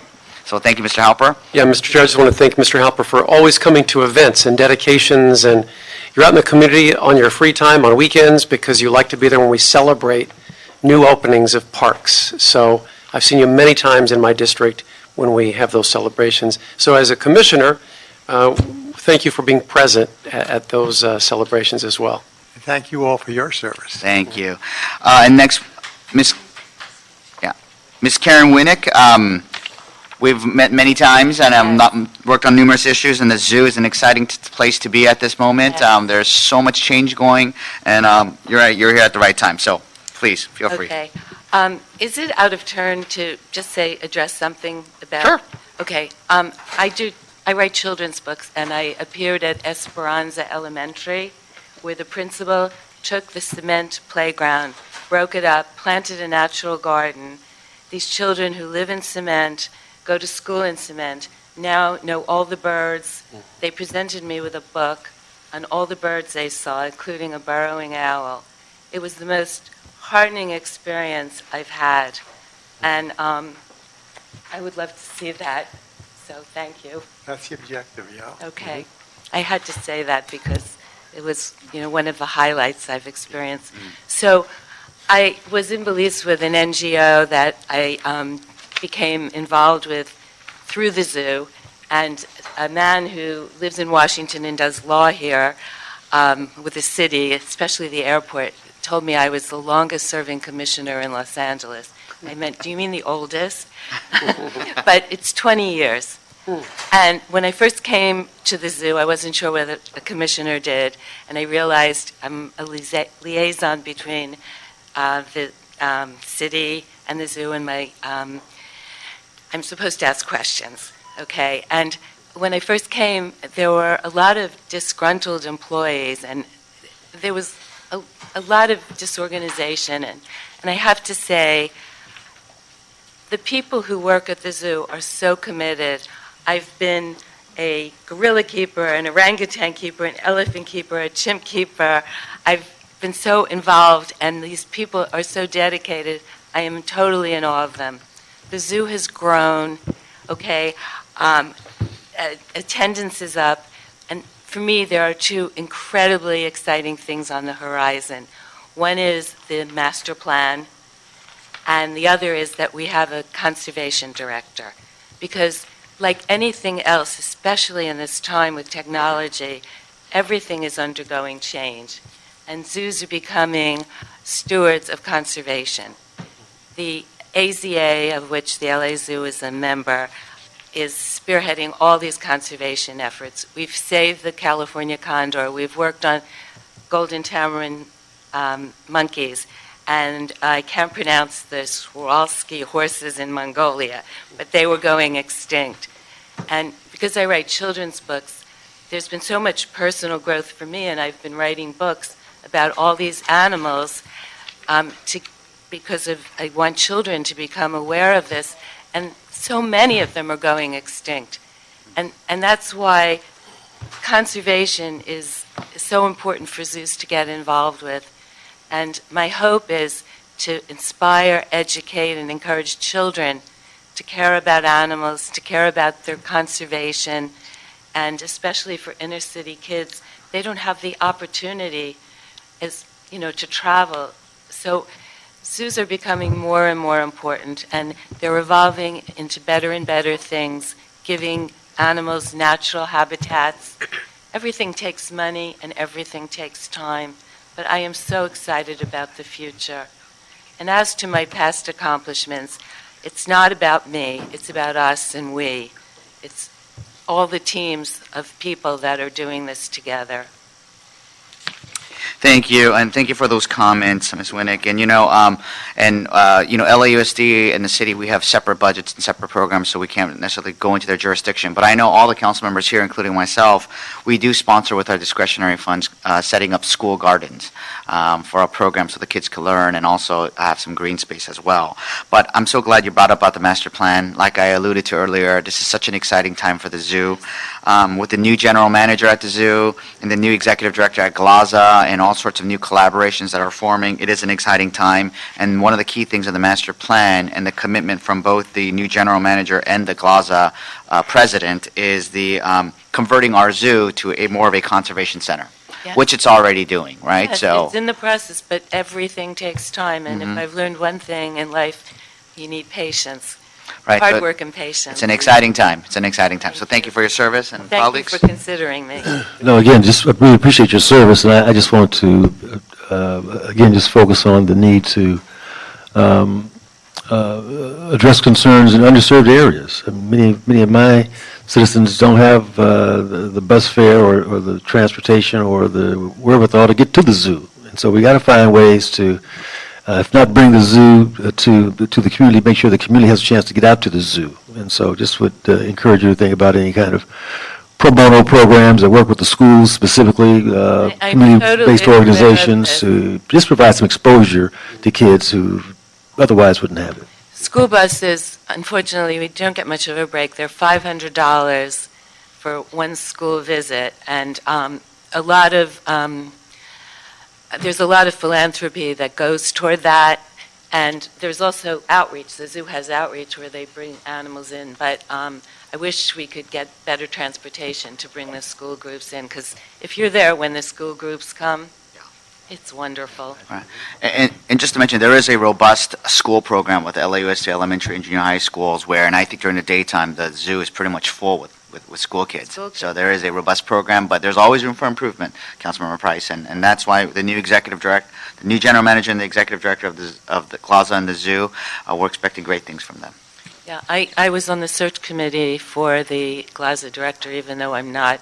So thank you, Mr. Halper. Yeah, Mr. Chair, I just want to thank Mr. Halper for always coming to events and dedications, and you're out in the community on your free time on weekends because you like to be there when we celebrate new openings of parks. So I've seen you many times in my district when we have those celebrations. So as a commissioner, thank you for being present at those celebrations as well. And thank you all for your service. Thank you. And next, Miss Karen Winnick. We've met many times, and I've worked on numerous issues, and the zoo is an exciting place to be at this moment. Yes. There's so much change going, and you're here at the right time. So please, feel free. Okay. Is it out of turn to just address something about? Sure. Okay. I write children's books, and I appeared at Esperanza Elementary, where the principal took the cement playground, broke it up, planted a natural garden. These children who live in cement, go to school in cement, now know all the birds. They presented me with a book on all the birds they saw, including a burrowing owl. It was the most heartening experience I've had, and I would love to see that, so thank you. That's the objective, yeah. Okay. I had to say that because it was, one of the highlights I've experienced. So I was in Belize with an NGO that I became involved with through the zoo, and a man who lives in Washington and does law here with the city, especially the airport, told me I was the longest serving commissioner in Los Angeles. I meant, do you mean the oldest? But it's 20 years. And when I first came to the zoo, I wasn't sure what a commissioner did, and I realized I'm a liaison between the city and the zoo, and I'm supposed to ask questions, okay? And when I first came, there were a lot of disgruntled employees, and there was a lot of disorganization. And I have to say, the people who work at the zoo are so committed. I've been a gorilla keeper, an orangutan keeper, an elephant keeper, a chimp keeper. I've been so involved, and these people are so dedicated. I am totally in awe of them. The zoo has grown, okay? Attendance is up, and for me, there are two incredibly exciting things on the horizon. One is the master plan, and the other is that we have a conservation director. Because like anything else, especially in this time with technology, everything is undergoing change, and zoos are becoming stewards of conservation. The AZA, of which the LA Zoo is a member, is spearheading all these conservation efforts. We've saved the California condor. We've worked on golden tamarin monkeys, and I can't pronounce the Swarovski horses in Mongolia, but they were going extinct. And because I write children's books, there's been so much personal growth for me, and I've been writing books about all these animals because I want children to become aware of this, and so many of them are going extinct. And that's why conservation is so important for zoos to get involved with. And my hope is to inspire, educate, and encourage children to care about animals, to care about their conservation, and especially for inner city kids, they don't have the opportunity to travel. So zoos are becoming more and more important, and they're evolving into better and better things, giving animals natural habitats. Everything takes money and everything takes time, but I am so excited about the future. And as to my past accomplishments, it's not about me, it's about us and we. It's all the teams of people that are doing this together. Thank you, and thank you for those comments, Ms. Winnick. And LAUSD and the city, we have separate budgets and separate programs, so we can't necessarily go into their jurisdiction. But I know all the council members here, including myself, we do sponsor with our discretionary funds setting up school gardens for our program so the kids can learn and also have some green space as well. But I'm so glad you brought up about the master plan. Like I alluded to earlier, this is such an exciting time for the zoo. With the new general manager at the zoo and the new executive director at Glaza and all sorts of new collaborations that are forming, it is an exciting time. And one of the key things of the master plan and the commitment from both the new general manager and the Glaza president is the converting our zoo to a more of a conservation center, Yeah. which it's already doing, right? Yes, So it's in the process, but everything takes time. And if I've learned one thing in life, you need patience. right, Hard but work and patience. it's an exciting time. It's an exciting time. So thank you for your service and Thank colleagues. you for considering me. No, again, just I really appreciate your service, and I just want to, again, just focus on the need to address concerns in underserved areas. Many of my citizens don't have the bus fare or the transportation or the wherewithal to get to the zoo, and so we got to find ways to, if not bring the zoo to the community, make sure the community has a chance to get out to the zoo. And so just would encourage you to think about any kind of pro bono programs that work with the schools specifically, I'm community-based totally organizations aware of to just provide some exposure to kids who otherwise wouldn't have it. School buses, unfortunately, we don't get much of a break. They're $500 for one school visit, and there's a lot of philanthropy that goes toward that, and there's also outreach. The zoo has outreach where they bring animals in, but I wish we could get better transportation to bring the school groups in, because if you're there when the school groups come, it's wonderful. And just to mention, there is a robust school program with LAUSD elementary and junior high schools where, and I think during the daytime, the zoo is pretty much full with school kids. So there is a robust program, but there's always room for improvement, Councilmember Price, and that's why the new executive director, the new general manager and the executive director of the Plaza and the zoo, we're expecting great things from them. Yeah, I was on the search committee for the Glaza director, even though I'm not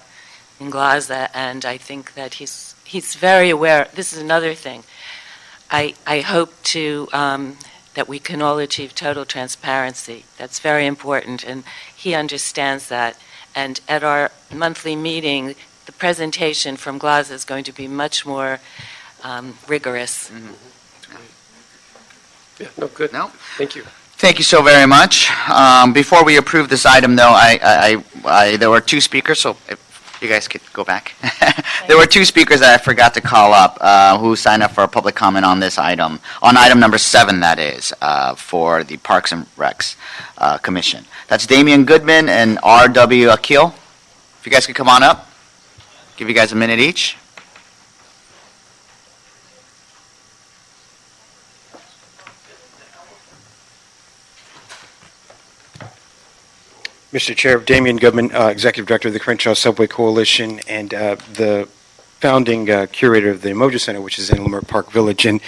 in Glaza, and I think that he's very aware. This is another thing. I hope to that we can all achieve total transparency. That's very important, and he understands that. And at our monthly meeting, the presentation from Glaza is going to be much more rigorous. Yeah, no, good. No? Thank you. Thank you so very much. Before we approve this item, though, there were two speakers, so if you guys could go back. There were two speakers that I forgot to call up who signed up for a public comment on this item, on item number 7, that is, for the Parks and Recs Commission. That's Damian Goodman and R.W. Akil. If you guys could come on up, give you guys a minute each. Mr. Chair, Damian Goodman, Executive Director of the Crenshaw Subway Coalition and the founding curator of the Emoja Center, which is in Leimert Park Village. And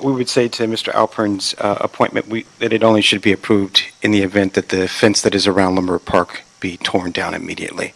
we would say to Mr. Alpern's appointment that it only should be approved in the event that the fence that is around Leimert Park be torn down immediately.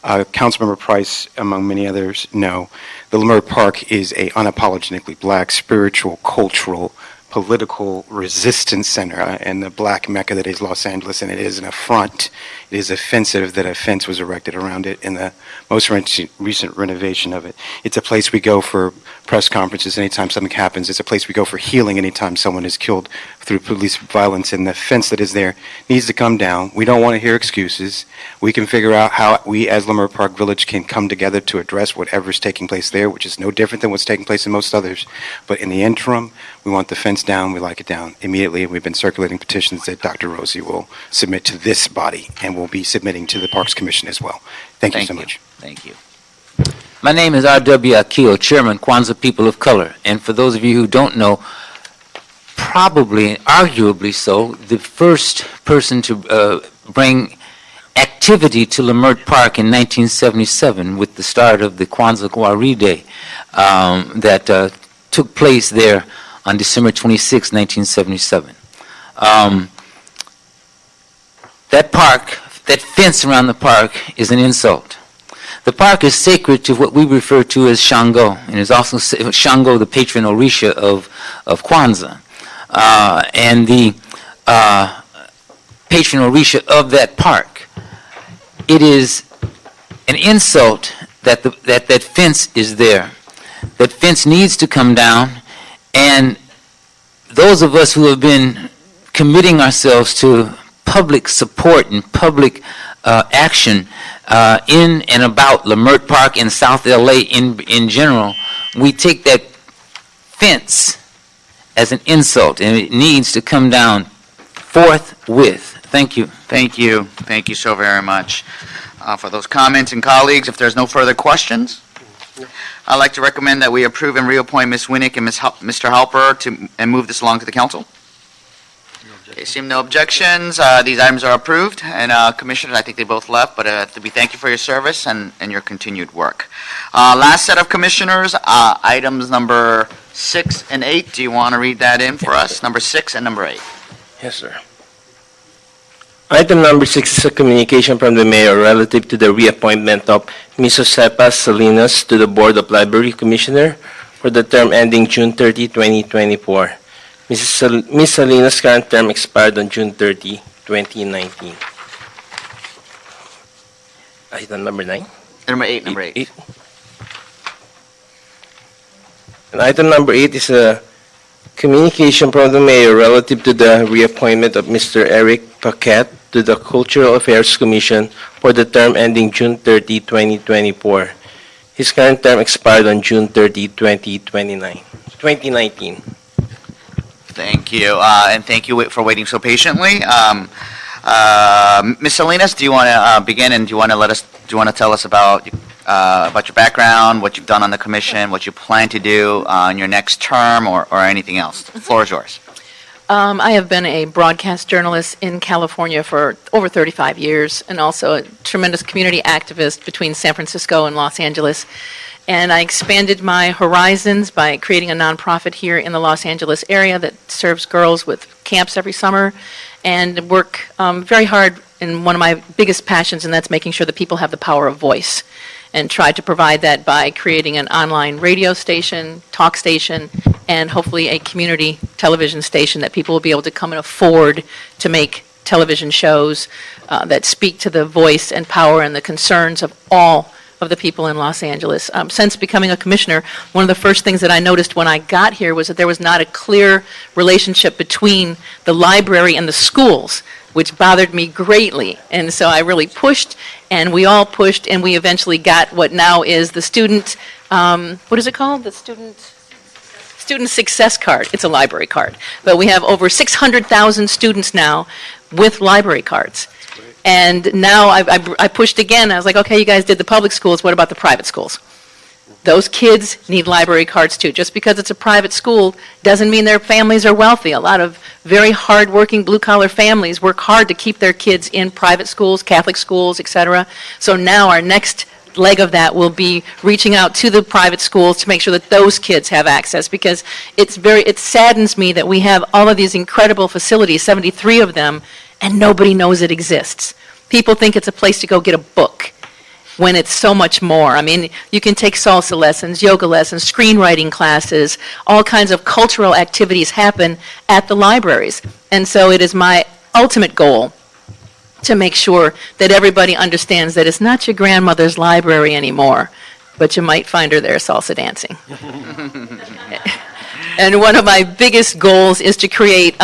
Councilmember Price, among many others, know the Leimert Park is a unapologetically black, spiritual, cultural, political resistance center and the black mecca that is Los Angeles, and it is an affront. It is offensive that a fence was erected around it in the most recent renovation of it. It's a place we go for press conferences anytime something happens. It's a place we go for healing anytime someone is killed through police violence, and the fence that is there needs to come down. We don't want to hear excuses. We can figure out how we as Leimert Park Village can come together to address whatever's taking place there, which is no different than what's taking place in most others. But in the interim, we want the fence down. We like it down immediately. We've been circulating petitions that Dr. Rosie will submit to this body, and we'll be submitting to the Parks Commission as well. Thank you so much. Thank you. My name is R.W. Akil, Chairman, Kwanzaa People of Color. And for those of you who don't know, probably, arguably so, the first person to bring activity to Leimert Park in 1977 with the start of the Kwanzaa Gwari Day that took place there on December 26, 1977. That park, that fence around the park is an insult. The park is sacred to what we refer to as Shango, and is also Shango, the patron Orisha of Kwanzaa. And the patron Orisha of that park. It is an insult that that fence is there. That fence needs to come down, and those of us who have been committing ourselves to public support and public action in and about Lamert Park and South LA in general, we take that fence as an insult, and it needs to come down forthwith. Thank you. Thank you. Thank you so very much for those comments. And colleagues, if there's no further questions, I'd like to recommend that we approve and reappoint Ms. Winnick and Mr. Halper and move this along to the council. Okay, seeing no objections, these items are approved. And Commissioners, I think they both left, but we thank you for your service and your continued work. Last set of Commissioners, items number 6 and 8. Do you want to read that in for us? Number 6 and number 8. Yes, sir. Item number 6 is a communication from the mayor relative to the reappointment of Ms. Josepa Salinas to the Board of Library Commissioner for the term ending June 30, 2024. Ms. Salinas' current term expired on June 30, 2019. Item number 9? Number 8, number 8. And item number 8 is a communication from the mayor relative to the reappointment of Mr. Eric Paquette to the Cultural Affairs Commission for the term ending June 30, 2024. His current term expired on June 30, 2019. Thank you, and thank you for waiting so patiently. Ms. Salinas, do you want to begin, and do you want to tell us about your background, what you've done on the commission, what you plan to do in your next term, or anything else? The floor is yours. I have been a broadcast journalist in California for over 35 years, and also a tremendous community activist between San Francisco and Los Angeles. And I expanded my horizons by creating a nonprofit here in the Los Angeles area that serves girls with camps every summer, and work very hard in one of my biggest passions, and that's making sure that people have the power of voice, and try to provide that by creating an online radio station, talk station, and hopefully a community television station that people will be able to come and afford to make television shows that speak to the voice and power and the concerns of all of the people in Los Angeles. Since becoming a commissioner, one of the first things that I noticed when I got here was that there was not a clear relationship between the library and the schools, which bothered me greatly. And so I really pushed, and we all pushed, and we eventually got what now is the student, what is it called? The student success card. It's a library card. But we have over 600,000 students now with library cards. And now I pushed again. I was like, okay, you guys did the public schools. What about the private schools? Those kids need library cards too. Just because it's a private school doesn't mean their families are wealthy. A lot of very hard-working blue-collar families work hard to keep their kids in private schools, Catholic schools, etc. So now our next leg of that will be reaching out to the private schools to make sure that those kids have access, because it saddens me that we have all of these incredible facilities, 73 of them, and nobody knows it exists. People think it's a place to go get a book, when it's so much more. I mean, you can take salsa lessons, yoga lessons, screenwriting classes, all kinds of cultural activities happen at the libraries. And so it is my ultimate goal to make sure that everybody understands that it's not your grandmother's library anymore, but you might find her there salsa dancing. And one of my biggest goals is to create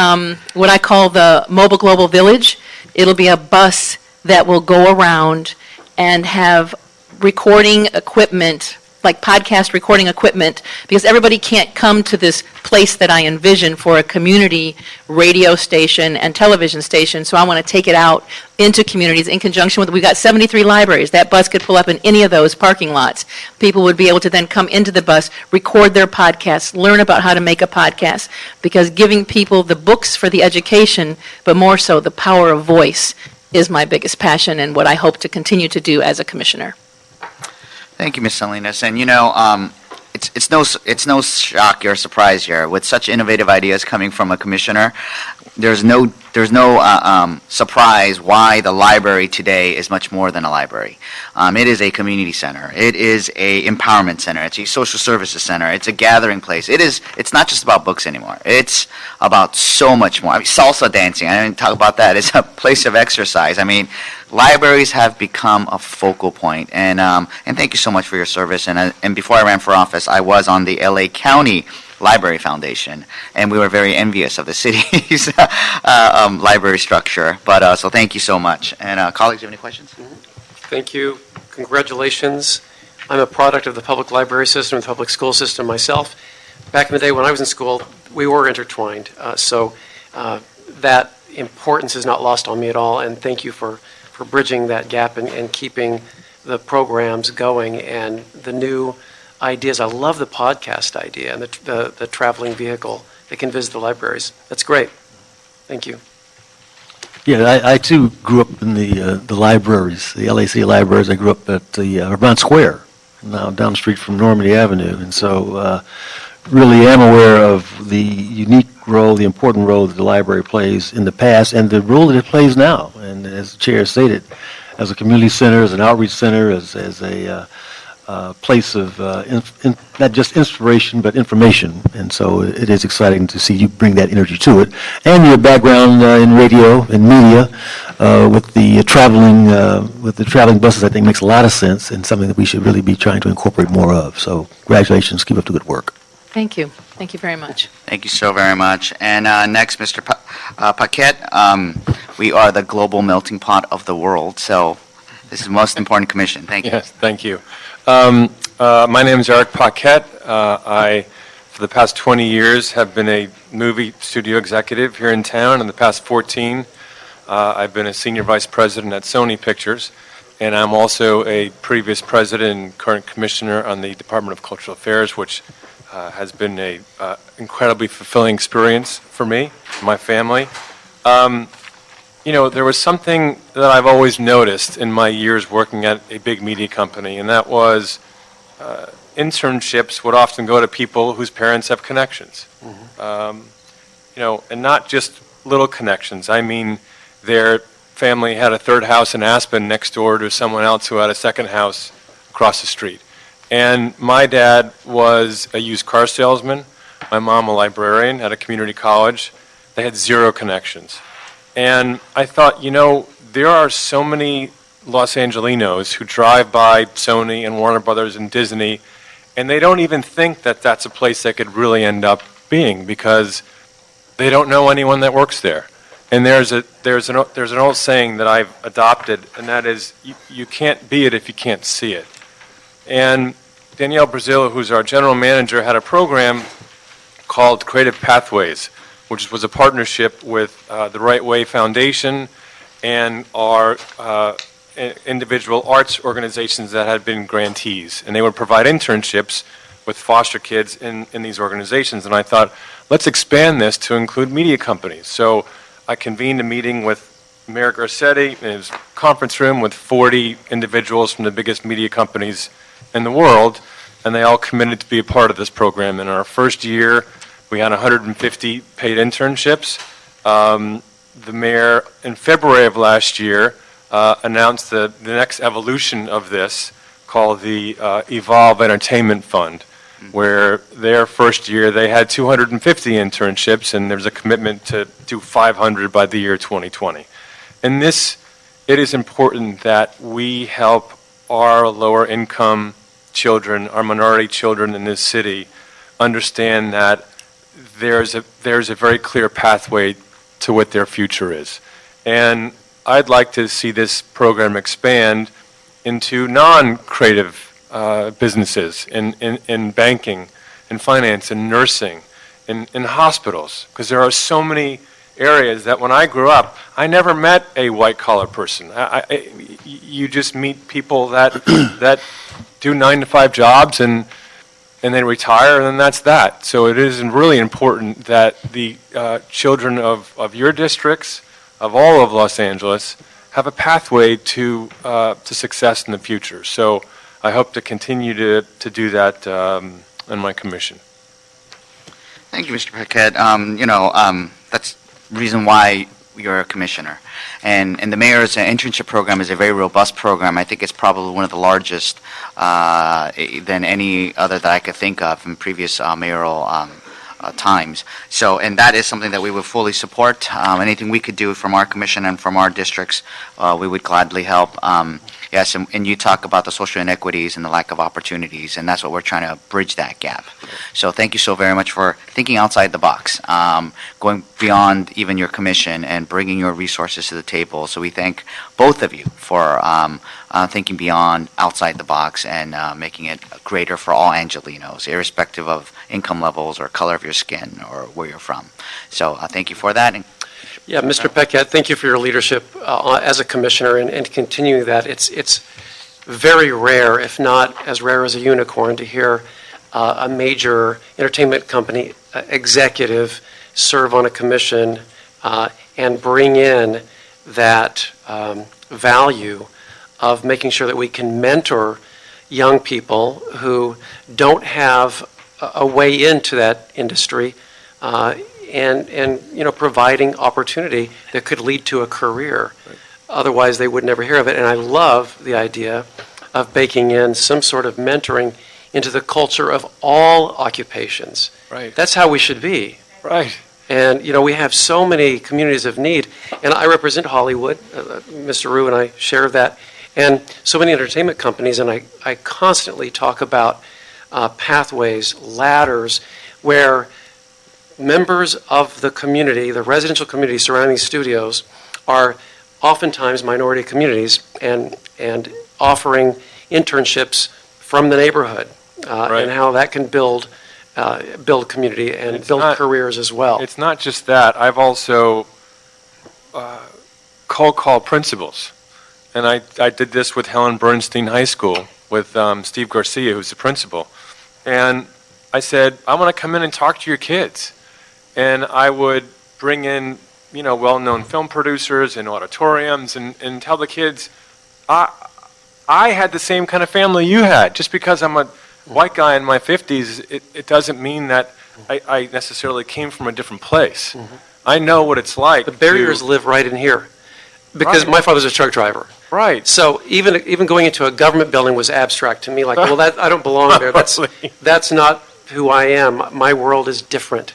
what I call the Mobile Global Village. It'll be a bus that will go around and have recording equipment, like podcast recording equipment, because everybody can't come to this place that I envision for a community radio station and television station. So I want to take it out into communities in conjunction with, we've got 73 libraries. That bus could pull up in any of those parking lots. People would be able to then come into the bus, record their podcasts, learn about how to make a podcast, because giving people the books for the education, but more so the power of voice, is my biggest passion and what I hope to continue to do as a commissioner. Thank you, Ms. Salinas. And it's no shock or surprise here. With such innovative ideas coming from a commissioner, there's no surprise why the library today is much more than a library. It is a community center. It is a empowerment center. It's a social services center. It's a gathering place. It's not just about books anymore. It's about so much more. I mean, salsa dancing, I didn't talk about that. It's a place of exercise. I mean, libraries have become a focal point, and thank you so much for your service. And before I ran for office, I was on the LA County Library Foundation, and we were very envious of the city's library structure. But so thank you so much. And colleagues, do you have any questions? Thank you. Congratulations. I'm a product of the public library system, the public school system myself. Back in the day when I was in school, we were intertwined. So that importance is not lost on me at all. And thank you for bridging that gap and keeping the programs going and the new ideas. I love the podcast idea and the traveling vehicle that can visit the libraries. That's great. Thank you. Yeah, I too grew up in the libraries, the LAC libraries. I grew up at the Vermont Square, now down the street from Normandy Avenue, and so really am aware of the unique role, the important role that the library plays in the past, and the role that it plays now. And as the chair stated, as a community center, as an outreach center, as a place of not just inspiration but information, and so it is exciting to see you bring that energy to it. And your background in radio and media with the traveling buses, I think makes a lot of sense and something that we should really be trying to incorporate more of. So congratulations, keep up the good work. Thank you. Thank you very much. Thank you so very much. And next, Mr. Paquette, we are the global melting pot of the world, so this is the most important commission. Thank you. Yes, thank you. My name is Eric Paquette. I, for the past 20 years, have been a movie studio executive here in town. In the past 14, I've been a senior vice president at Sony Pictures, and I'm also a previous president and current commissioner on the Department of Cultural Affairs, which has been a incredibly fulfilling experience for me and my family. You know, there was something that I've always noticed in my years working at a big media company, and that was internships would often go to people whose parents have connections. You know, and not just little connections. I mean, their family had a third house in Aspen next door to someone else who had a second house across the street. And my dad was a used car salesman. My mom a librarian at a community college. They had zero connections. And I thought, you know, there are so many Los Angelinos who drive by Sony and Warner Brothers and Disney, and they don't even think that that's a place they could really end up being because they don't know anyone that works there. And there's an old saying that I've adopted, and that is, you can't be it if you can't see it. And Danielle Brazil, who's our general manager, had a program called Creative Pathways, which was a partnership with the Right Way Foundation and our individual arts organizations that had been grantees. And they would provide internships with foster kids in these organizations. And I thought, let's expand this to include media companies. So I convened a meeting with Mayor Garcetti in his conference room with 40 individuals from the biggest media companies in the world, and they all committed to be a part of this program. In our first year, we had 150 paid internships. The mayor, in February of last year, announced the next evolution of this, called the Evolve Entertainment Fund, where their first year they had 250 internships, and there's a commitment to do 500 by the year 2020. And it is important that we help our lower income children, our minority children in this city, understand that there's a very clear pathway to what their future is. And I'd like to see this program expand into non-creative businesses in banking, in finance, in nursing, in hospitals, because there are so many areas that when I grew up, I never met a white-collar person. You just meet people that do 9-to-5 jobs and they retire, and then that's that. So it is really important that the children of your districts, of all of Los Angeles, have a pathway to success in the future. So I hope to continue to do that and my commission. Thank you, Mr. Paquette. That's the reason why you're a commissioner. And the mayor's internship program is a very robust program. I think it's probably one of the largest than any other that I could think of in previous mayoral times. So, and that is something that we would fully support. Anything we could do from our commission and from our districts, we would gladly help. Yes, and you talk about the social inequities and the lack of opportunities, and that's what we're trying to bridge that gap. So thank you so very much for thinking outside the box, going beyond even your commission and bringing your resources to the table. So we thank both of you for thinking beyond outside the box and making it greater for all Angelenos, irrespective of income levels or color of your skin or where you're from. So thank you for that. And Yeah, Mr. Paquette, thank you for your leadership as a commissioner and continuing that. It's very rare, if not as rare as a unicorn, to hear a major entertainment company executive serve on a commission and bring in that value of making sure that we can mentor young people who don't have a way into that industry and providing opportunity that could lead to a career. Right. Otherwise, they would never hear of it. And I love the idea of baking in some sort of mentoring into the culture of all occupations. Right. That's how we should be. Right. And, we have so many communities of need. And I represent Hollywood. Mr. Rue and I share that. And so many entertainment companies, and I constantly talk about pathways, ladders, where members of the community, the residential community surrounding studios, are oftentimes minority communities and offering internships from the neighborhood and how that can build community and build careers as well. It's not just that. I've also cold call principals. And I did this with Helen Bernstein High School with Steve Garcia, who's the principal. And I said, I want to come in and talk to your kids. And I would bring in, well-known film producers and auditoriums and tell the kids, I had the same kind of family you had. Just because I'm a white guy in my 50s, it doesn't mean that I necessarily came from a different place. Mm-hmm. I know what it's like. The barriers live right in here. Because my father's a truck driver. Right. So even going into a government building was abstract to me. Like, well, I don't belong there. That's not who I am. My world is different.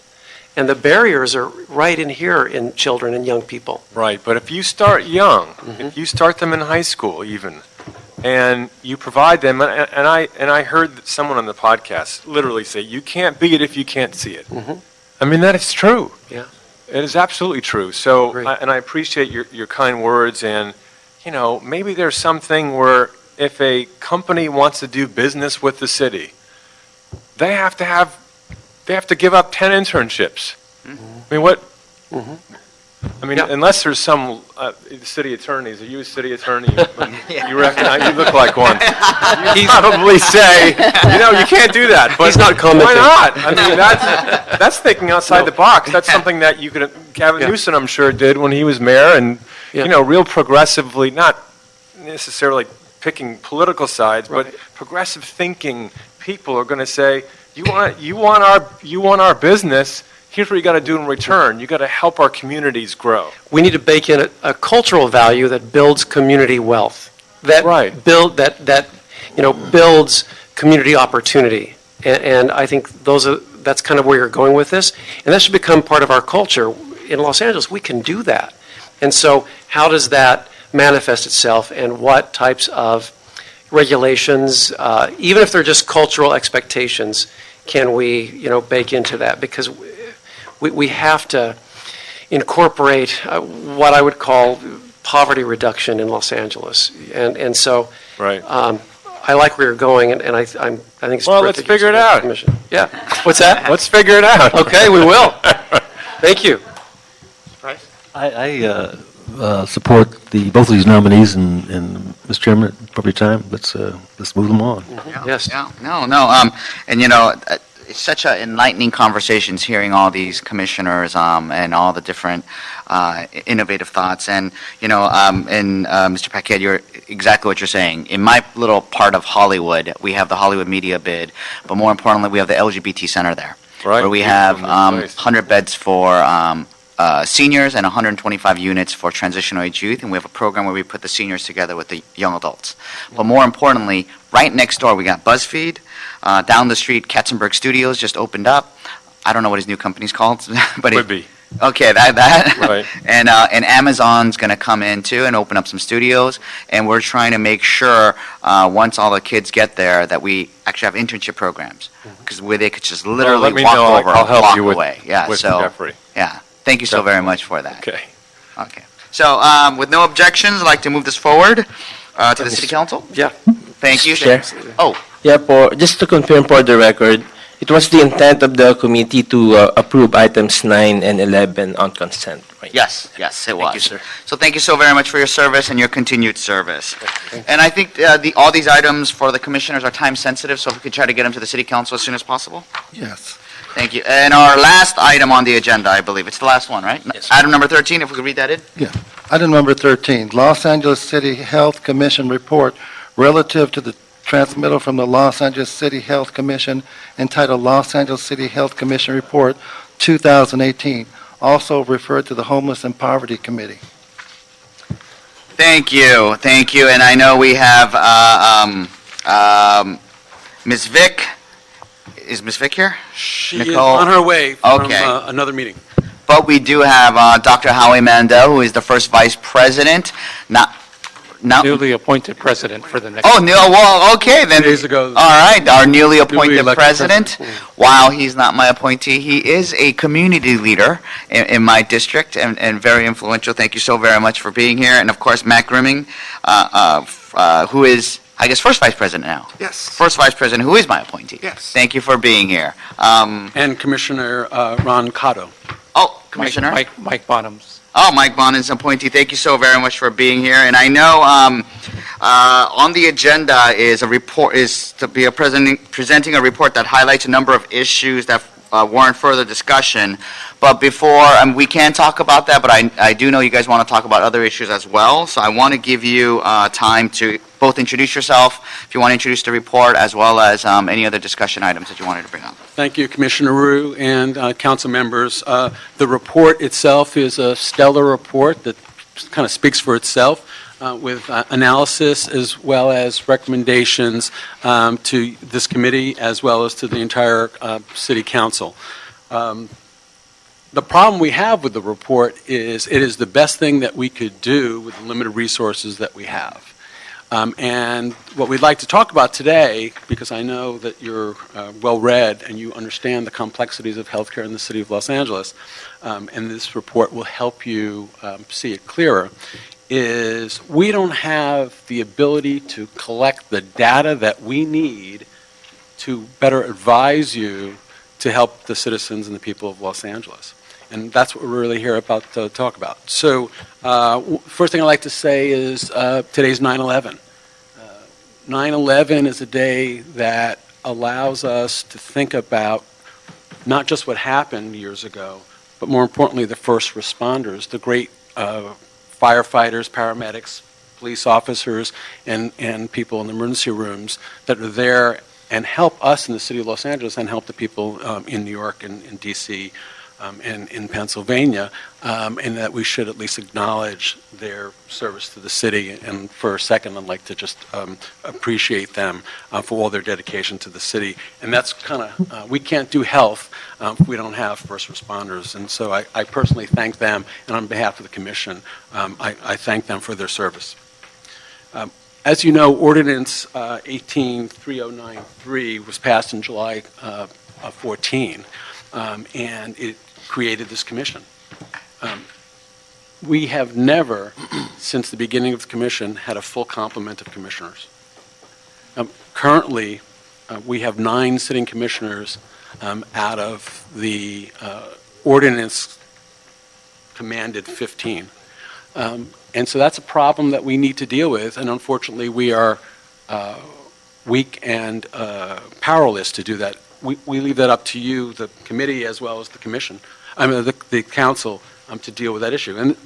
And the barriers are right in here in children and young people. Right, but if you start young, if you start them in high school even, and you provide them, and I heard someone on the podcast literally say, you can't be it if you can't see it. Mm-hmm. I mean, that is true. Yeah. It is absolutely true. So, and I appreciate your kind words, and, maybe there's something where if a company wants to do business with the city, they have to give up 10 internships. Mm-hmm. I mean, what? Mm-hmm. I mean, unless there's some city attorneys. Are you a city attorney? You recognize? You look like one. He'd probably say, you can't do that. But he's not commenting. Why not? I mean, that's thinking outside the box. That's something that you could. Gavin Newsom, I'm sure, did when he was mayor, and real progressively, not necessarily picking political sides, but progressive thinking people are going to say, you want our business. Here's what you got to do in return. You got to help our communities grow. We need to bake in a cultural value that builds community wealth. Builds community opportunity. And I think that's kind of where you're going with this. And that should become part of our culture. In Los Angeles, we can do that. And so how does that manifest itself, and what types of regulations, even if they're just cultural expectations, can we, bake into that? Because we have to incorporate what I would call poverty reduction in Los Angeles, and so I like where you're going, and I think it's let's figure it out. Commission. Yeah, what's that? Let's figure it out. Okay, we will. Thank you. I support both of these nominees, and Mr. Chairman, at appropriate time, let's move them on. Mm-hmm. Yes. No. And it's such a enlightening conversations hearing all these commissioners and all the different innovative thoughts. And, Mr. Paquette, you're exactly what you're saying. In my little part of Hollywood, we have the Hollywood Media Bid, but more importantly, we have the LGBT Center there. Right. Where we have Beautiful, nice. 100 beds for seniors and 125 units for transitional age youth, and we have a program where we put the seniors together with the young adults. But more importantly, right next door we got BuzzFeed. Down the street, Katzenberg Studios just opened up. I don't know what his new company's called, but Quibi. Okay, that. Right. And Amazon's going to come in too and open up some studios, and we're trying to make sure once all the kids get there that we actually have internship programs, because where they could just literally let me walk know. over, I'll help walk you with- away. Yeah, with so Jeffrey. yeah, thank you so very much for that. Okay. Okay. So with no objections, I'd like to move this forward to the City Council. Yeah. Thank you. Chair. Oh. Yeah, just to confirm for the record, it was the intent of the committee to approve items 9 and 11 on consent, right? Yes, it was. Thank you, sir. So thank you so very much for your service and your continued service. And I think all these items for the commissioners are time sensitive, so if we could try to get them to the City Council as soon as possible. Yes. Thank you. And our last item on the agenda, I believe, it's the last one, right? Yes. Item number 13, if we could read that in. Yeah. Item number 13, Los Angeles City Health Commission report relative to the transmittal from the Los Angeles City Health Commission entitled Los Angeles City Health Commission Report 2018, also referred to the Homeless and Poverty Committee. Thank you. And I know we have Ms. Vick. Is Ms. Vick here? She is Nicole? on her way from Okay. another meeting. But we do have Dr. Howie Mandel, who is the first vice president. Newly appointed president for the next. Oh, no, well, okay, then. Days ago. All right, our newly appointed elected president. president. While he's not my appointee, he is a community leader in my district and very influential. Thank you so very much for being here. And of course, Matt Grimming, who is, I guess, first vice president now. Yes. First vice president, who is my appointee. Yes. Thank you for being here. And Commissioner Ron Cotto. Oh, Commissioner? Mike Bonhams. Oh, Mike Bonhams, appointee, thank you so very much for being here. And I know on the agenda is to be presenting a report that highlights a number of issues that warrant further discussion. But before, we can talk about that, but I do know you guys want to talk about other issues as well. So I want to give you time to both introduce yourself, if you want to introduce the report, as well as any other discussion items that you wanted to bring up. Thank you, Commissioner Rue and council members. The report itself is a stellar report that kind of speaks for itself with analysis as well as recommendations to this committee as well as to the entire city council. The problem we have with the report is it is the best thing that we could do with the limited resources that we have. And what we'd like to talk about today, because I know that you're well-read and you understand the complexities of healthcare in the city of Los Angeles, and this report will help you see it clearer, is we don't have the ability to collect the data that we need to better advise you to help the citizens and the people of Los Angeles. And that's what we're really here about to talk about. So first thing I'd like to say is today's 9/11. 9/11 is a day that allows us to think about not just what happened years ago, but more importantly, the first responders, the great firefighters, paramedics, police officers, and people in the emergency rooms that are there and help us in the city of Los Angeles and help the people in New York and in D.C. And in Pennsylvania, and that we should at least acknowledge their service to the city. And for a second, I'd like to just appreciate them for all their dedication to the city. And that's kind of, we can't do health if we don't have first responders. And so I personally thank them, and on behalf of the commission, I thank them for their service. As you know, Ordinance 183093 was passed in July of 14, and it created this commission. We have never, since the beginning of the commission, had a full complement of commissioners. Currently, we have 9 sitting commissioners out of the ordinance commanded 15. And so that's a problem that we need to deal with, and unfortunately we are weak and powerless to do that we leave that up to you, the committee, as well as the commission, the council, to deal with that issue. And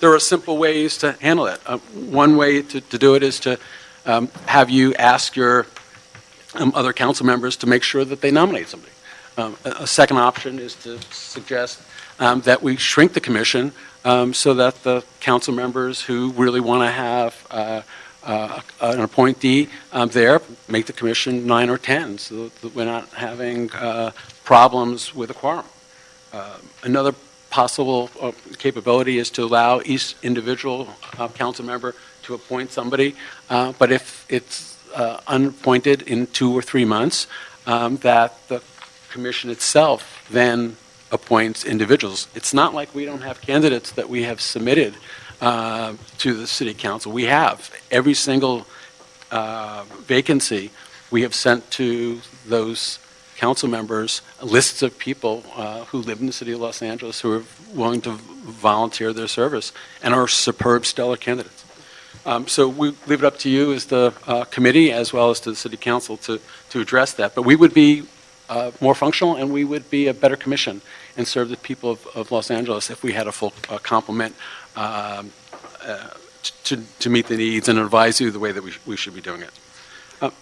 there are simple ways to handle it. One way to do it is to have you ask your other council members to make sure that they nominate somebody. A second option is to suggest that we shrink the commission so that the council members who really want to have an appointee there make the commission 9 or 10, so that we're not having problems with a quorum. Another possible capability is to allow each individual council member to appoint somebody, but if it's unappointed in 2 or 3 months, that the commission itself then appoints individuals. It's not like we don't have candidates that we have submitted to the city council. We have. Every single vacancy we have sent to those council members lists of people who live in the city of Los Angeles who are willing to volunteer their service and are superb, stellar candidates. So we leave it up to you as the committee as well as to the city council to address that. But we would be more functional and we would be a better commission and serve the people of Los Angeles if we had a full complement to meet the needs and advise you the way that we should be doing it.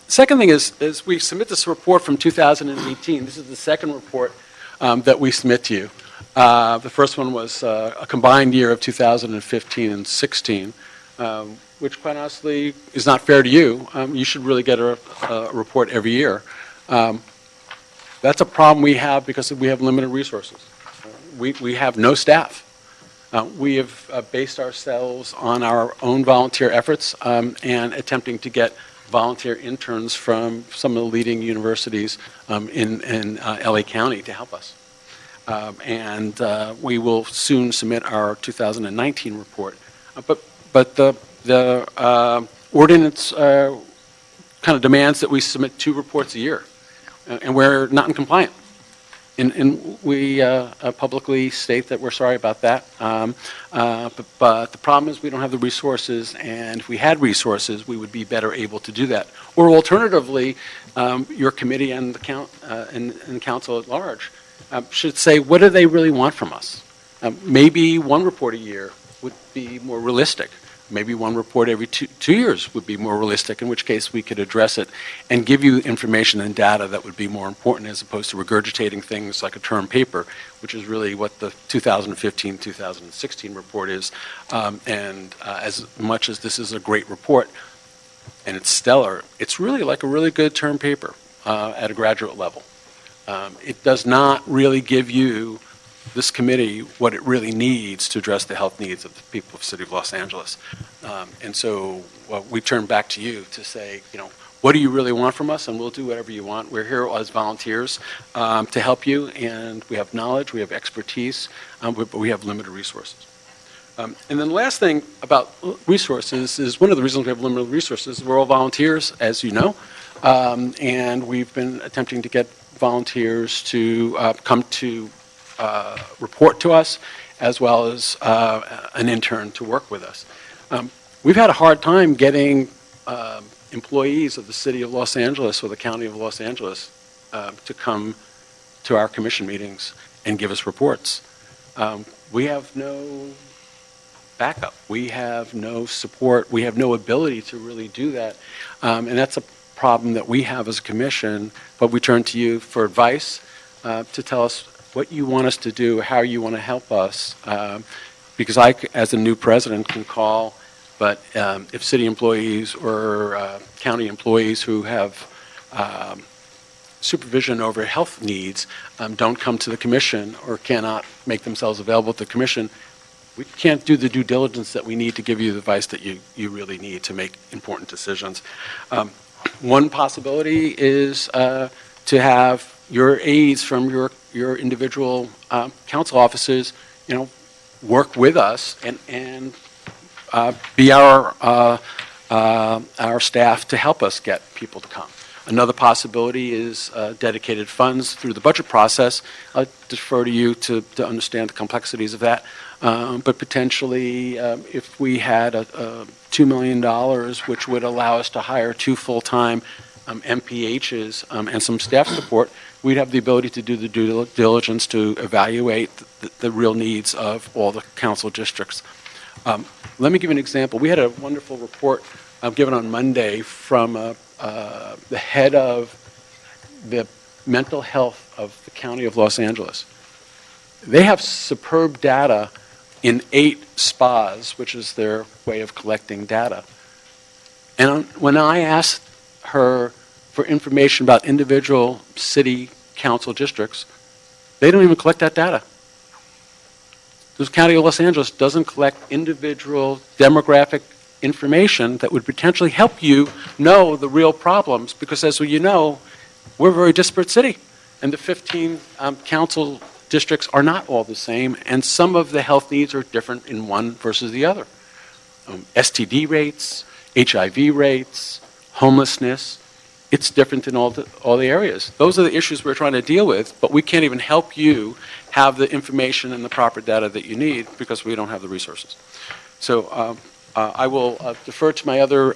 Second thing is we submit this report from 2018. This is the second report that we submit to you. The first one was a combined year of 2015 and 16, which quite honestly is not fair to you. You should really get a report every year. That's a problem we have because we have limited resources. We have no staff. We have based ourselves on our own volunteer efforts and attempting to get volunteer interns from some of the leading universities in LA County to help us. And we will soon submit our 2019 report. But the ordinance kind of demands that we submit 2 reports a year, and we're not in compliance. And we publicly state that we're sorry about that. But the problem is we don't have the resources, and if we had resources, we would be better able to do that. Or alternatively, your committee and the council at large should say, what do they really want from us? Maybe 1 report a year would be more realistic. Maybe 1 report every 2 years would be more realistic, in which case we could address it and give you information and data that would be more important as opposed to regurgitating things like a term paper, which is really what the 2015-2016 report is. And as much as this is a great report and it's stellar, it's really like a really good term paper at a graduate level. It does not really give you, this committee, what it really needs to address the health needs of the people of the city of Los Angeles. And so we turn back to you to say, what do you really want from us? And we'll do whatever you want. We're here as volunteers to help you, and we have knowledge, we have expertise, but we have limited resources. And then the last thing about resources is one of the reasons we have limited resources, we're all volunteers, as you know, and we've been attempting to get volunteers to come to report to us, as well as an intern to work with us. We've had a hard time getting employees of the city of Los Angeles or the county of Los Angeles to come to our commission meetings and give us reports. We have no backup. We have no support. We have no ability to really do that. And that's a problem that we have as a commission, but we turn to you for advice to tell us what you want us to do, how you want to help us, because I, as a new president, can call, but if city employees or county employees who have supervision over health needs don't come to the commission or cannot make themselves available to the commission, we can't do the due diligence that we need to give you the advice that you really need to make important decisions. One possibility is to have your aides from your individual council offices, work with us and be our staff to help us get people to come. Another possibility is dedicated funds through the budget process. I'll defer to you to understand the complexities of that. But potentially, if we had $2 million, which would allow us to hire 2 full-time MPHs, and some staff support, we'd have the ability to do the due diligence to evaluate the real needs of all the council districts. Let me give you an example. We had a wonderful report given on Monday from the head of the mental health of the County of Los Angeles. They have superb data in 8 spas, which is their way of collecting data. And when I asked her for information about individual city council districts, they don't even collect that data. The County of Los Angeles doesn't collect individual demographic information that would potentially help you know the real problems, because as you know, we're a very disparate city, and the 15 council districts are not all the same, and some of the health needs are different in one versus the other. STD rates, HIV rates, homelessness, it's different in all the areas. Those are the issues we're trying to deal with, but we can't even help you have the information and the proper data that you need because we don't have the resources. So I will defer to my other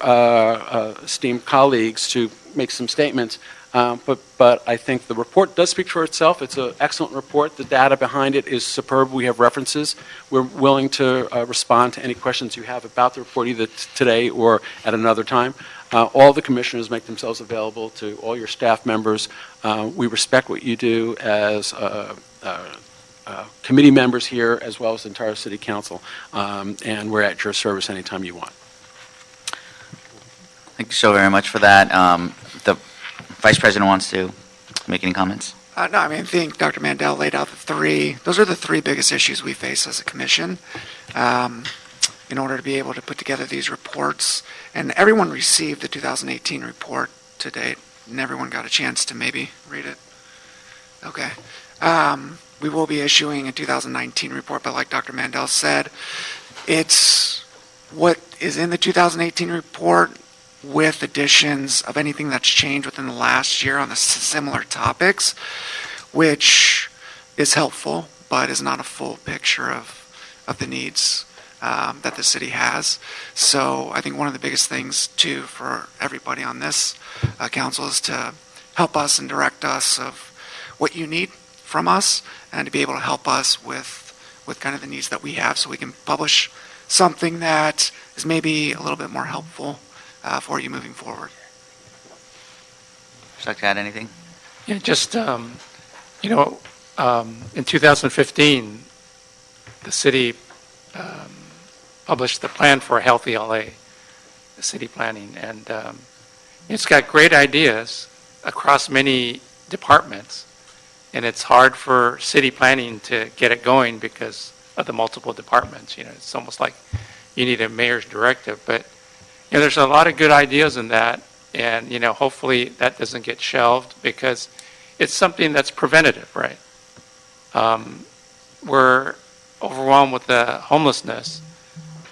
esteemed colleagues to make some statements, but I think the report does speak for itself. It's an excellent report. The data behind it is superb. We have references. We're willing to respond to any questions you have about the report, either today or at another time. All the commissioners make themselves available to all your staff members. We respect what you do as committee members here, as well as the entire city council, and we're at your service anytime you want. Thank you so very much for that. The Vice President wants to make any comments? No, I mean, I think Dr. Mandel laid out those are the 3 biggest issues we face as a commission in order to be able to put together these reports. And everyone received the 2018 report to date, and everyone got a chance to maybe read it. Okay. We will be issuing a 2019 report, but like Dr. Mandel said, it's what is in the 2018 report with additions of anything that's changed within the last year on the similar topics, which is helpful, but is not a full picture of the needs that the city has. So I think one of the biggest things, too, for everybody on this council is to help us and direct us of what you need from us and to be able to help us with kind of the needs that we have so we can publish something that is maybe a little bit more helpful for you moving forward. Would you like to add anything? Yeah, just, in 2015, the city published the plan for a healthy LA, the city planning, and it's got great ideas across many departments, and it's hard for city planning to get it going because of the multiple departments. It's almost like you need a mayor's directive, but there's a lot of good ideas in that, and hopefully that doesn't get shelved because it's something that's preventative, right? We're overwhelmed with the homelessness.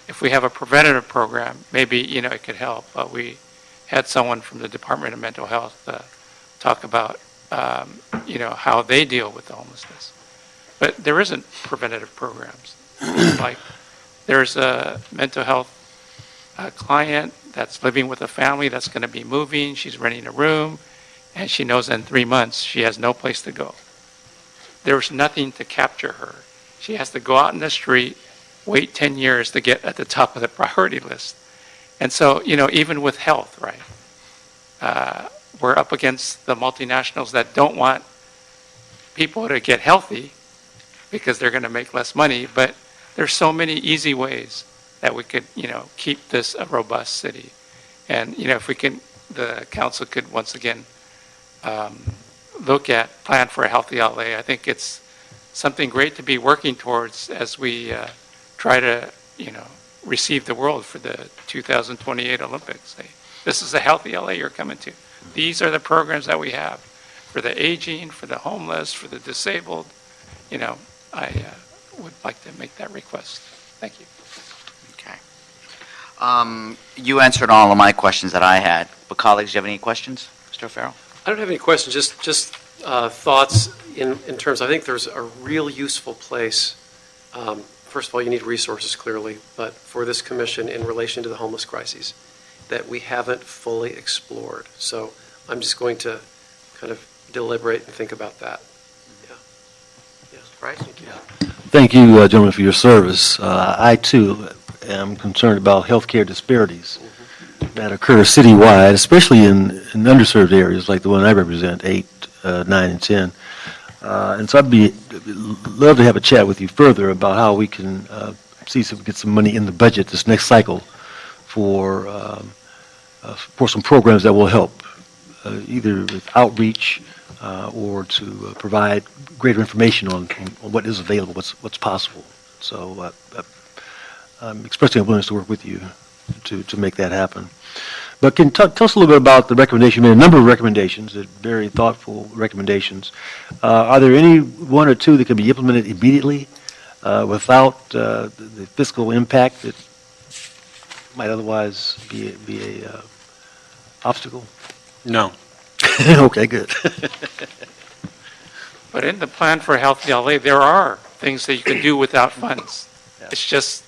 If we have a preventative program, maybe it could help. We had someone from the Department of Mental Health talk about how they deal with the homelessness, but there isn't preventative programs. Like there's a mental health client that's living with a family that's going to be moving. She's renting a room, and she knows in 3 months she has no place to go. There's nothing to capture her. She has to go out in the street, wait 10 years to get at the top of the priority list. And so, even with health, right, we're up against the multinationals that don't want people to get healthy because they're going to make less money, but there's so many easy ways that we could, keep this a robust city. And, if we can, the council could once again look at Plan for a Healthy LA. I think it's something great to be working towards as we try to, receive the world for the 2028 Olympics. This is a healthy LA you're coming to. These are the programs that we have for the aging, for the homeless, for the disabled. I would like to make that request. Thank you. Okay. You answered all of my questions that I had, but colleagues, do you have any questions? Mr. O'Farrell? I don't have any questions, just thoughts in terms, I think there's a real useful place. First of all, you need resources, clearly, but for this commission in relation to the homeless crises that we haven't fully explored. So I'm just going to kind of deliberate and think about that. Yeah. Yeah. Right? Thank you. Thank you, gentlemen, for your service. I, too, am concerned about healthcare disparities that occur citywide, especially in underserved areas like the one I represent, 8, 9, and 10. And so I'd love to have a chat with you further about how we can see if we can get some money in the budget this next cycle for some programs that will help, either with outreach or to provide greater information on what is available, what's possible. So I'm expressing a willingness to work with you to make that happen. But can tell us a little bit about the recommendation. You made a number of recommendations, very thoughtful recommendations. Are there any one or two that can be implemented immediately without the fiscal impact that might otherwise be a obstacle? No. Okay, good. But in the plan for Healthy LA, there are things that you can do without funds. It's just,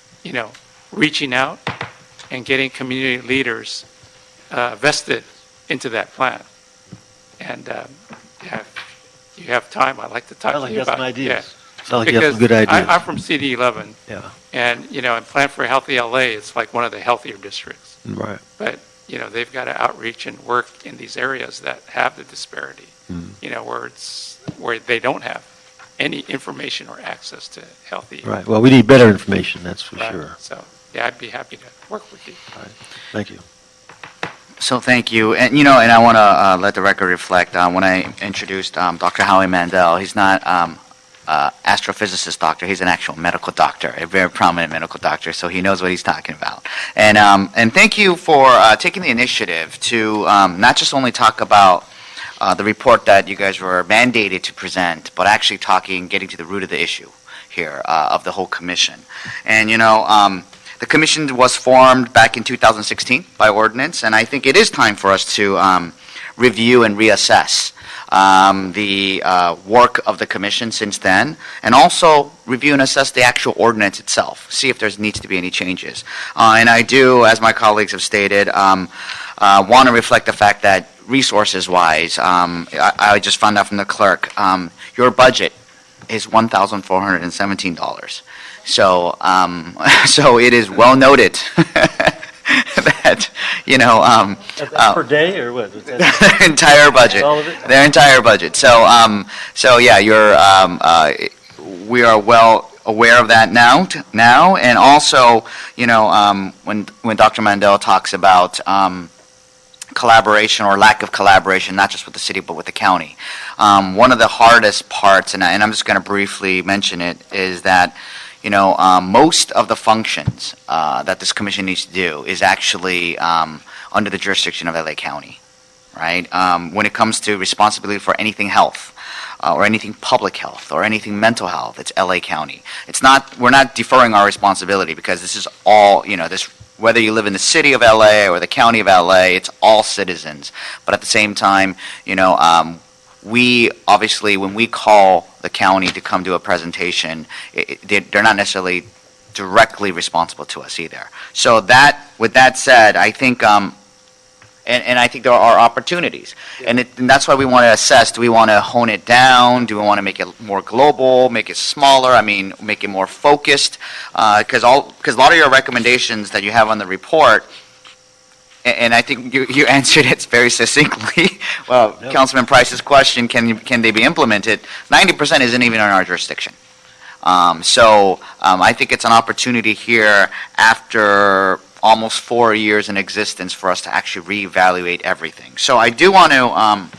reaching out and getting community leaders vested into that plan. And if you have time, I'd like to talk to you about it. Ideas. Yeah. Sounds like you have some good ideas. I'm from CD 11. Yeah. And, in Plan for Healthy LA, it's like one of the healthier districts. Right. But, they've got to outreach and work in these areas that have the disparity, where they don't have any information or access to healthy. Right. Well, we need better information, that's for Right. sure. So, I'd be happy to work with you. All right. Thank you. So thank you. And, and I want to let the record reflect, when I introduced Dr. Howie Mandel, he's not astrophysicist doctor, he's an actual medical doctor, a very prominent medical doctor, so he knows what he's talking about. And thank you for taking the initiative to not just only talk about the report that you guys were mandated to present, but actually getting to the root of the issue here of the whole commission. And, the commission was formed back in 2016 by ordinance, and I think it is time for us to review and reassess the work of the commission since then, and also review and assess the actual ordinance itself, see if there needs to be any changes. And I do, as my colleagues have stated, want to reflect the fact that resources-wise, I just found out from the clerk, your budget is $1,417. So, so it is well noted that, That's per day or what? their entire budget. All of it? Their entire budget. So, yeah, we are well aware of that now, and also, when Dr. Mandel talks about collaboration or lack of collaboration, not just with the city but with the county. One of the hardest parts, and I'm just going to briefly mention it, is that most of the functions that this commission needs to do is actually under the jurisdiction of LA County, right? When it comes to responsibility for anything health, or anything public health, or anything mental health, it's LA County. We're not deferring our responsibility, because this is all, whether you live in the city of LA or the county of LA, it's all citizens. But at the same time, we obviously, when we call the county to come do a presentation, they're not necessarily directly responsible to us either. So with that said, I think, and I think there are opportunities, and that's why we want to assess. Do we want to hone it down? Do we want to make it more global? Make it smaller? Make it more focused? Because a lot of your recommendations that you have on the report. And I think you answered it very succinctly. Well, Yep. Councilman Price's question, can they be implemented? 90% isn't even in our jurisdiction. So I think it's an opportunity here after almost 4 years in existence for us to actually reevaluate everything. So I do want to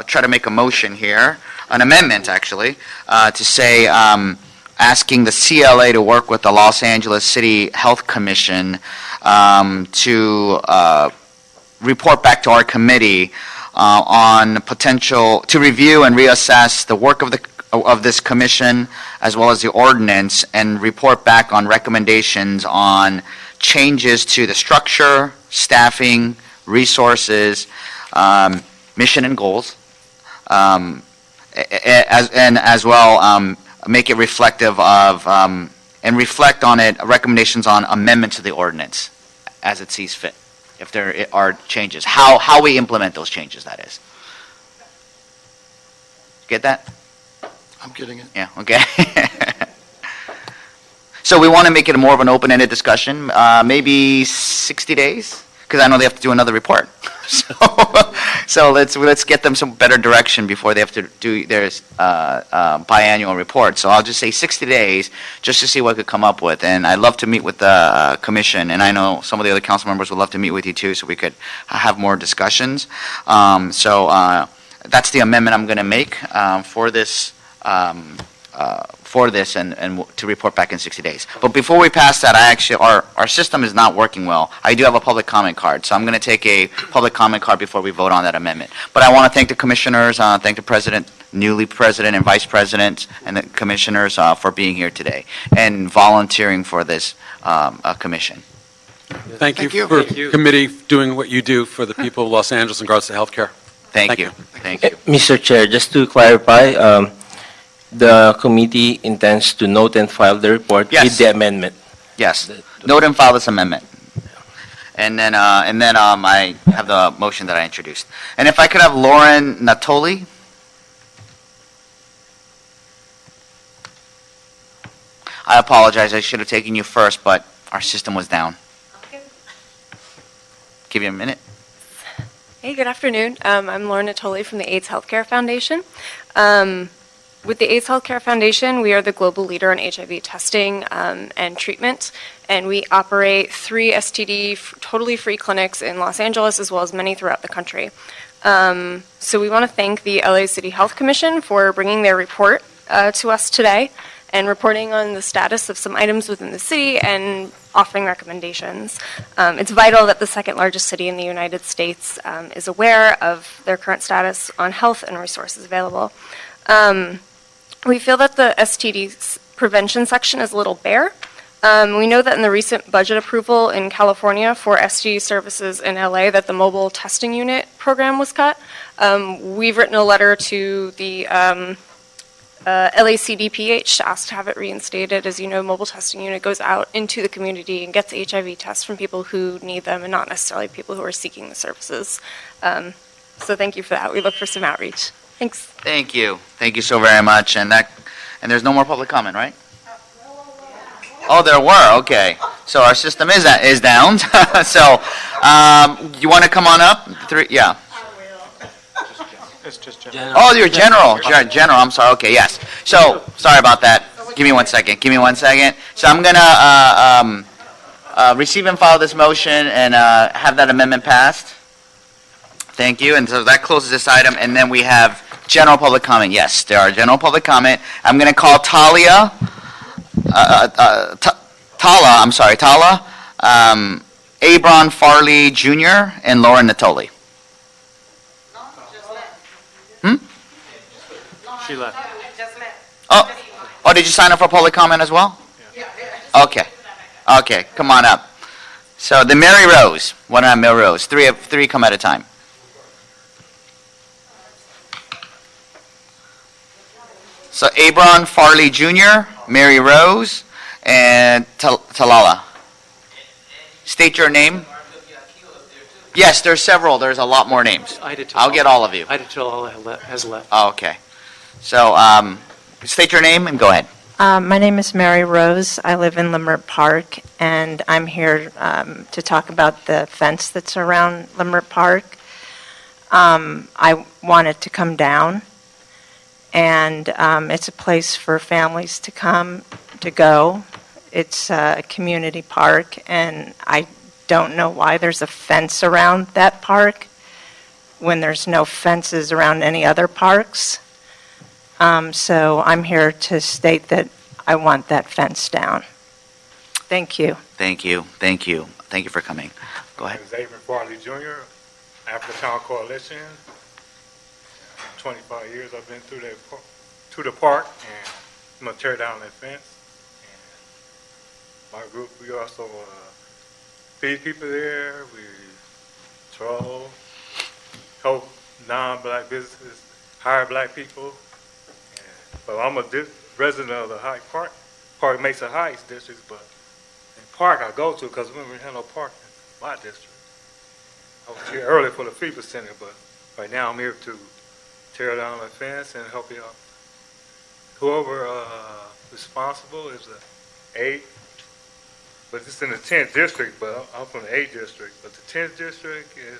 try to make a motion here, an amendment actually, to say asking the CLA to work with the Los Angeles City Health Commission to report back to our committee on potential to review and reassess the work of this commission as well as the ordinance, and report back on recommendations on changes to the structure, staffing, resources, mission and goals, as well make it reflective of and reflect on it recommendations on amendment to the ordinance as it sees fit. if there are changes. How we implement those changes, that is. Get that? I'm getting it. Yeah, okay. So we want to make it more of an open-ended discussion, maybe 60 days, because I know they have to do another report. So let's get them some better direction before they have to do their biannual report. So I'll just say 60 days, just to see what I could come up with. And I'd love to meet with the commission, and I know some of the other council members would love to meet with you too, so we could have more discussions. That's the amendment I'm going to make for this and to report back in 60 days. But before we pass that, our system is not working well. I do have a public comment card, so I'm going to take a public comment card before we vote on that amendment. But I want to thank the commissioners, thank the president, newly president and vice president, and the commissioners for being here today and volunteering for this commission. Thank you for the committee doing what you do for the people of Los Angeles in regards to healthcare. Thank you. Thank you. Mr. Chair, just to clarify, the committee intends to note and file the report with the amendment. Yes. Note and file this amendment. And then I have the motion that I introduced. And if I could have Lauren Natoli. I apologize. I should have taken you first, but our system was down. Give you a minute. Hey, good afternoon. I'm Lauren Natoli from the AIDS Healthcare Foundation. With the AIDS Healthcare Foundation, we are the global leader in HIV testing and treatment, and we operate 3 STD totally free clinics in Los Angeles as well as many throughout the country. So we want to thank the LA City Health Commission for bringing their report to us today and reporting on the status of some items within the city and offering recommendations. It's vital that the second largest city in the United States is aware of their current status on health and resources available. We feel that the STD prevention section is a little bare. We know that in the recent budget approval in California for STD services in LA that the mobile testing unit program was cut. We've written a letter to the LACDPH to ask to have it reinstated. As you know, mobile testing unit goes out into the community and gets HIV tests from people who need them and not necessarily people who are seeking the services. So thank you for that. We look for some outreach. Thanks. Thank you. Thank you so very much. And there's no more public comment, right? Oh, there were. Okay. So our system is down. So you want to come on up? Yeah. Oh, you're general. General. I'm sorry. Okay. Yes. So sorry about that. Give me 1 second. So I'm gonna receive and file this motion and have that amendment passed. Thank you. And so that closes this item. And then we have general public comment. Yes, there are general public comment. I'm going to call Tala, Abron Farley Jr., and Lauren Natoli. She left. Oh, did you sign up for public comment as well? Okay, come on up. So the Mary Rose, one on Mary Rose. Three come at a time. So Abron Farley Jr., Mary Rose, and Talala. State your name. Yes, there's several. There's a lot more names. I'll get all of you. Talala has left. Oh, okay. So state your name and go ahead. My name is Mary Rose. I live in Leimert Park, and I'm here to talk about the fence that's around Leimert Park. I want it to come down, and it's a place for families to come, to go. It's a community park, and I don't know why there's a fence around that park when there's no fences around any other parks. So I'm here to state that I want that fence down. Thank you. Thank you for coming. Go ahead. My name is Abron Farley Jr., Africatown Coalition. 25 years I've been to the park, and I'm going to tear down that fence. And my group, we also feed people there. We troll, help non-black businesses, hire black people. But I'm a resident of the Hyde Park Mesa Heights district, but the park I go to, because we don't have no park in my district. I was here early for the FIBA Center, but right now I'm here to tear down the fence and help you out. Whoever responsible is the 8th, but it's in the 10th district, but I'm from the 8th district. But the 10th district is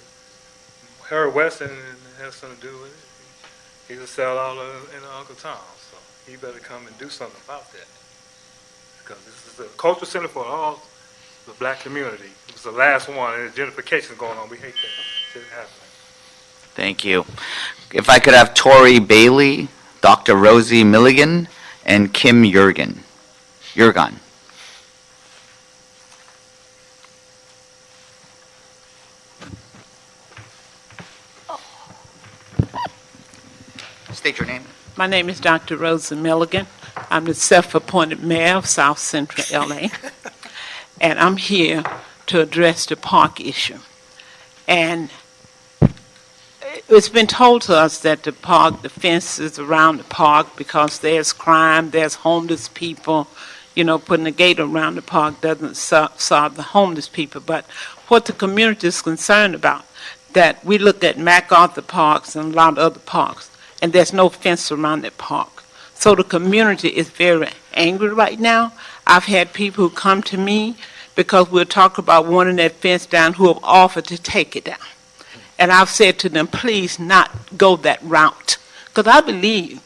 Harry Weston, and it has something to do with it. He's a sellout in Uncle Tom, so he better come and do something about that. Because this is a cultural center for all the black community. It was the last one, and the gentrification is going on. We hate that shit happening. Thank you. If I could have Tori Bailey, Dr. Rosie Milligan, and Kim Jurgen. State your name. My name is Dr. Rosa Milligan. I'm the self-appointed mayor of South Central LA, and I'm here to address the park issue. And it's been told to us that the park, the fences around the park, because there's crime, there's homeless people, putting a gate around the park doesn't solve the homeless people. But what the community is concerned about, that we look at MacArthur parks and a lot of other parks, and there's no fence around that park. So the community is very angry right now. I've had people who come to me because we'll talk about wanting that fence down who have offered to take it down. And I've said to them, please not go that route. Because I believe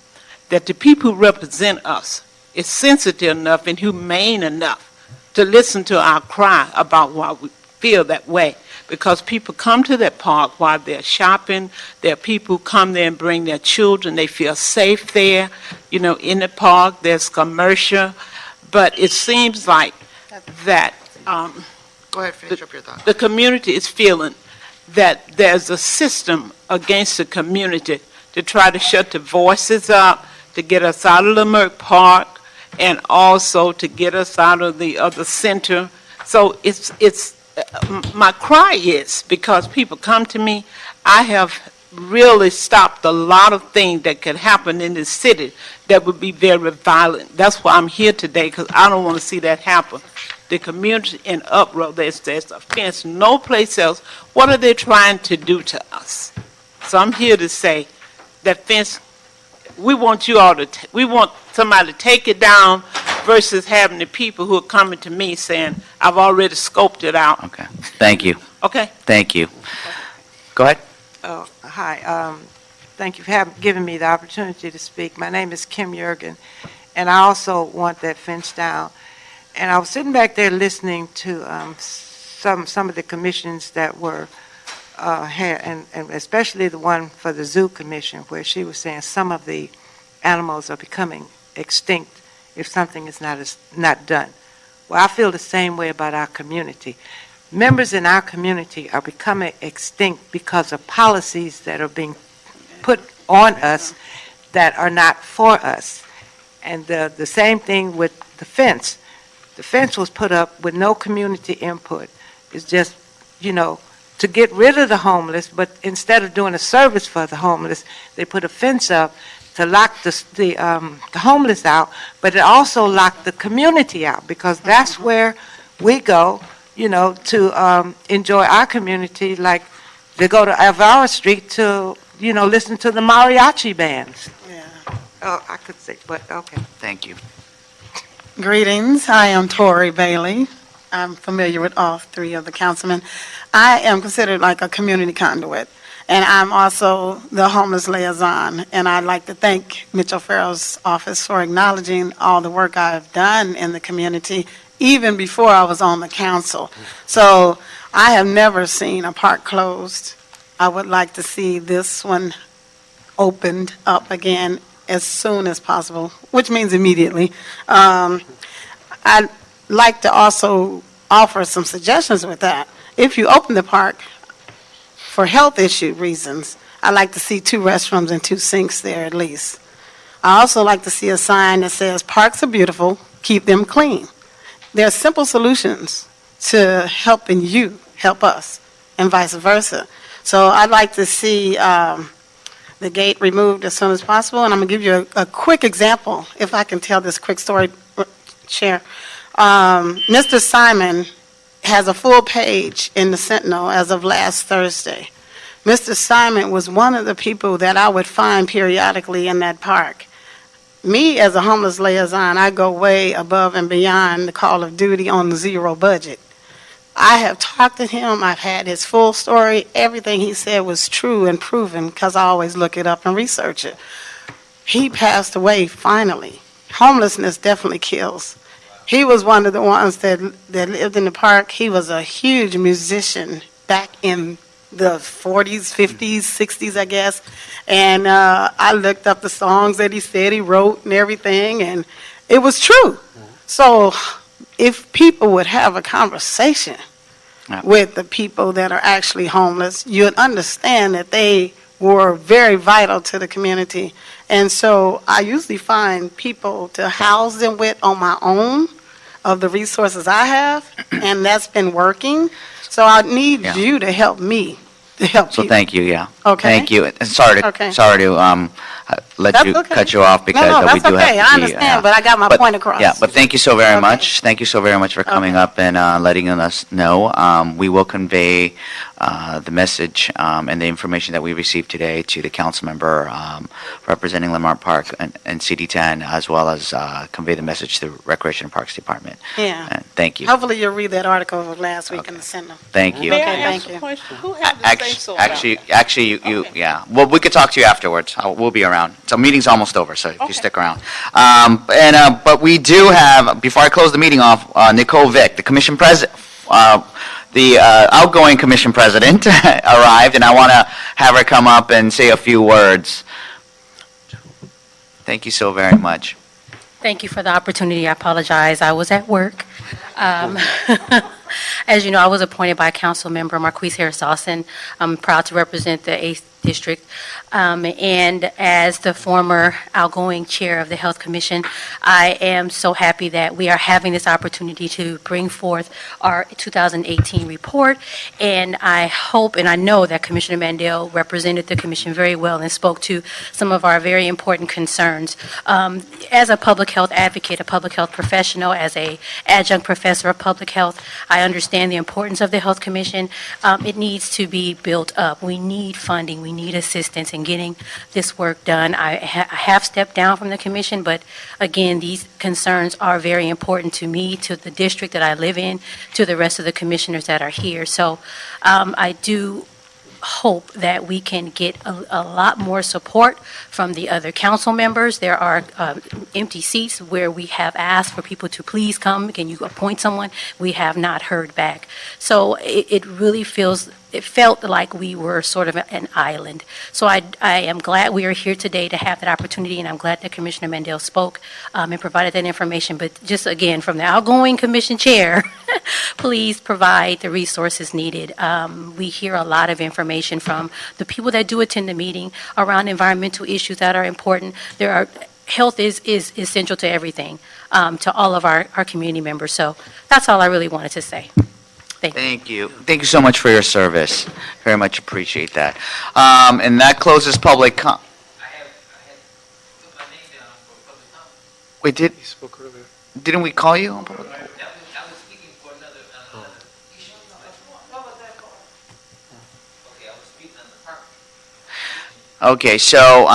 that the people who represent us is sensitive enough and humane enough to listen to our cry about why we feel that way. Because people come to that park while they're shopping. There are people who come there and bring their children. They feel safe there, in the park. There's commercial. But it seems like that Go ahead, finish up your thought. the community is feeling that there's a system against the community to try to shut the voices up, to get us out of Leimert Park, and also to get us out of the other center. So it's my cry is, because people come to me, I have really stopped a lot of things that could happen in this city that would be very violent. That's why I'm here today, because I don't want to see that happen. The community in uproar, there's a fence no place else. What are they trying to do to us? So I'm here to say that fence, we want you all to, we want somebody to take it down versus having the people who are coming to me saying, I've already scoped it out. Okay. Thank you. Okay? Thank you. Go ahead. Oh, hi. Thank you for giving me the opportunity to speak. My name is Kim Jurgen, and I also want that fence down. And I was sitting back there listening to some of the commissions that were had, and especially the one for the Zoo Commission, where she was saying some of the animals are becoming extinct if something is not done. Well, I feel the same way about our community. Members in our community are becoming extinct because of policies that are being put on us that are not for us. And the same thing with the fence. The fence was put up with no community input. It's just, to get rid of the homeless, but instead of doing a service for the homeless, they put a fence up to lock the homeless out, but it also locked the community out, because that's where we go, to enjoy our community, like they go to Alvaro Street to, listen to the mariachi bands. Yeah. Oh, I could say, but okay. Thank you. Greetings. I am Tori Bailey. I'm familiar with all three of the councilmen. I am considered like a community conduit, and I'm also the homeless liaison. And I'd like to thank Mitchell Farrell's office for acknowledging all the work I've done in the community, even before I was on the council. So I have never seen a park closed. I would like to see this one opened up again as soon as possible, which means immediately. I'd like to also offer some suggestions with that. If you open the park for health issue reasons, I'd like to see 2 restrooms and 2 sinks there at least. I also like to see a sign that says, parks are beautiful, keep them clean. There are simple solutions to helping you help us, and vice versa. So I'd like to see the gate removed as soon as possible, and I'm going to give you a quick example, if I can tell this quick story, Chair. Mr. Simon has a full page in the Sentinel as of last Thursday. Mr. Simon was one of the people that I would find periodically in that park. Me, as a homeless liaison, I go way above and beyond the call of duty on the zero budget. I have talked to him. I've had his full story. Everything he said was true and proven because I always look it up and research it. He passed away finally. Homelessness definitely kills. He was one of the ones that lived in the park. He was a huge musician back in the 40s, 50s, 60s, I guess. And I looked up the songs that he said he wrote and everything, and it was true. So if people would have a conversation with the people that are actually homeless, you'd understand that they were very vital to the community. And so I usually find people to house them with on my own of the resources I have, and that's been working. So I need you to help me to help So you. thank you, yeah. Okay. Thank you. And sorry to Okay. let That's you okay. cut you off because No, we that's do okay. have I to be, understand, but I got my point across. Yeah, but thank you so very much. Thank you so very much for coming up and letting us know. We will convey the message and the information that we received today to the council member representing Lamar Park and CD10, as well as convey the message to the Recreation and Parks Department. Yeah. And thank you. Hopefully you'll read that article of last week in the Sentinel. Thank you. Okay, May I thank ask you. a question? Who had the say so about it? Actually, yeah. Well, we could talk to you afterwards. We'll be around. So meeting's almost over, so if you stick around. But we do have, before I close the meeting off, Nicole Vick, the commission president, the outgoing commission president arrived, and I want to have her come up and say a few words. Thank you so very much. Thank you for the opportunity. I apologize. I was at work. As you know, I was appointed by Council Member Marquise Harris-Dawson. I'm proud to represent the 8th District. And as the former outgoing chair of the Health Commission, I am so happy that we are having this opportunity to bring forth our 2018 report. And I hope and I know that Commissioner Mandel represented the Commission very well and spoke to some of our very important concerns. As a public health advocate, a public health professional, as a adjunct professor of public health, I understand the importance of the Health Commission. It needs to be built up. We need funding. We need assistance in getting this work done. I have stepped down from the commission, but again, these concerns are very important to me, to the district that I live in, to the rest of the commissioners that are here. So I do hope that we can get a lot more support from the other council members. There are empty seats where we have asked for people to please come. Can you appoint someone? We have not heard back. So it really it felt like we were sort of an island. So I am glad we are here today to have that opportunity, and I'm glad that Commissioner Mandel spoke and provided that information. But just again, from the outgoing commission chair, please provide the resources needed. We hear a lot of information from the people that do attend the meeting around environmental issues that are important. Health is essential to everything, to all of our community members. So that's all I really wanted to say. Thank you. Thank you so much for your service. Very much appreciate that. And that closes public comment. Wait, didn't we call you on public? Okay, so,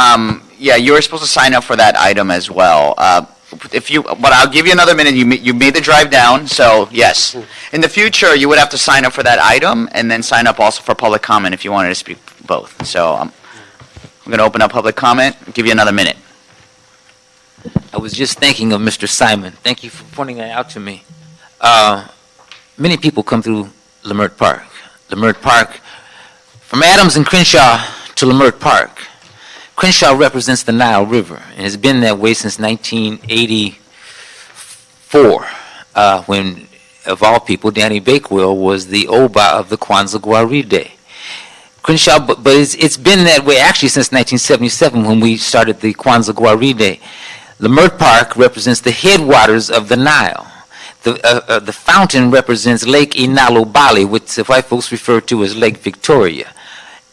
yeah, you were supposed to sign up for that item as well. But I'll give you another minute. You made the drive down, so yes. In the future, you would have to sign up for that item and then sign up also for public comment if you wanted to speak both. So I'm going to open up public comment, give you another minute. I was just thinking of Mr. Simon. Thank you for pointing that out to me. Many people come through Lamert Park. Lamert Park, from Adams and Crenshaw to Lamert Park. Crenshaw represents the Nile River and has been that way since 1984, when, of all people, Danny Bakewell was the Oba of the Kwanzaa Gwaride. Crenshaw, but it's been that way actually since 1977 when we started the Kwanzaa Gwaride. Lamert Park represents the headwaters of the Nile. The fountain represents Lake Inalobali, which the white folks refer to as Lake Victoria.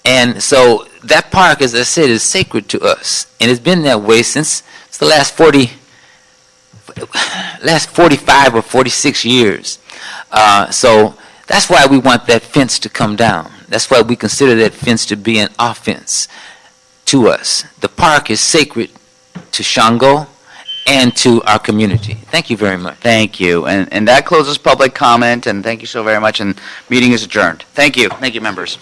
And so that park, as I said, is sacred to us. And it's been that way since the last 45 or 46 years. So That's why we want that fence to come down. That's why we consider that fence to be an offense to us. The park is sacred to Shango and to our community. Thank you very much. Thank you. And that closes public comment, and thank you so very much, and meeting is adjourned. Thank you. Thank you, members.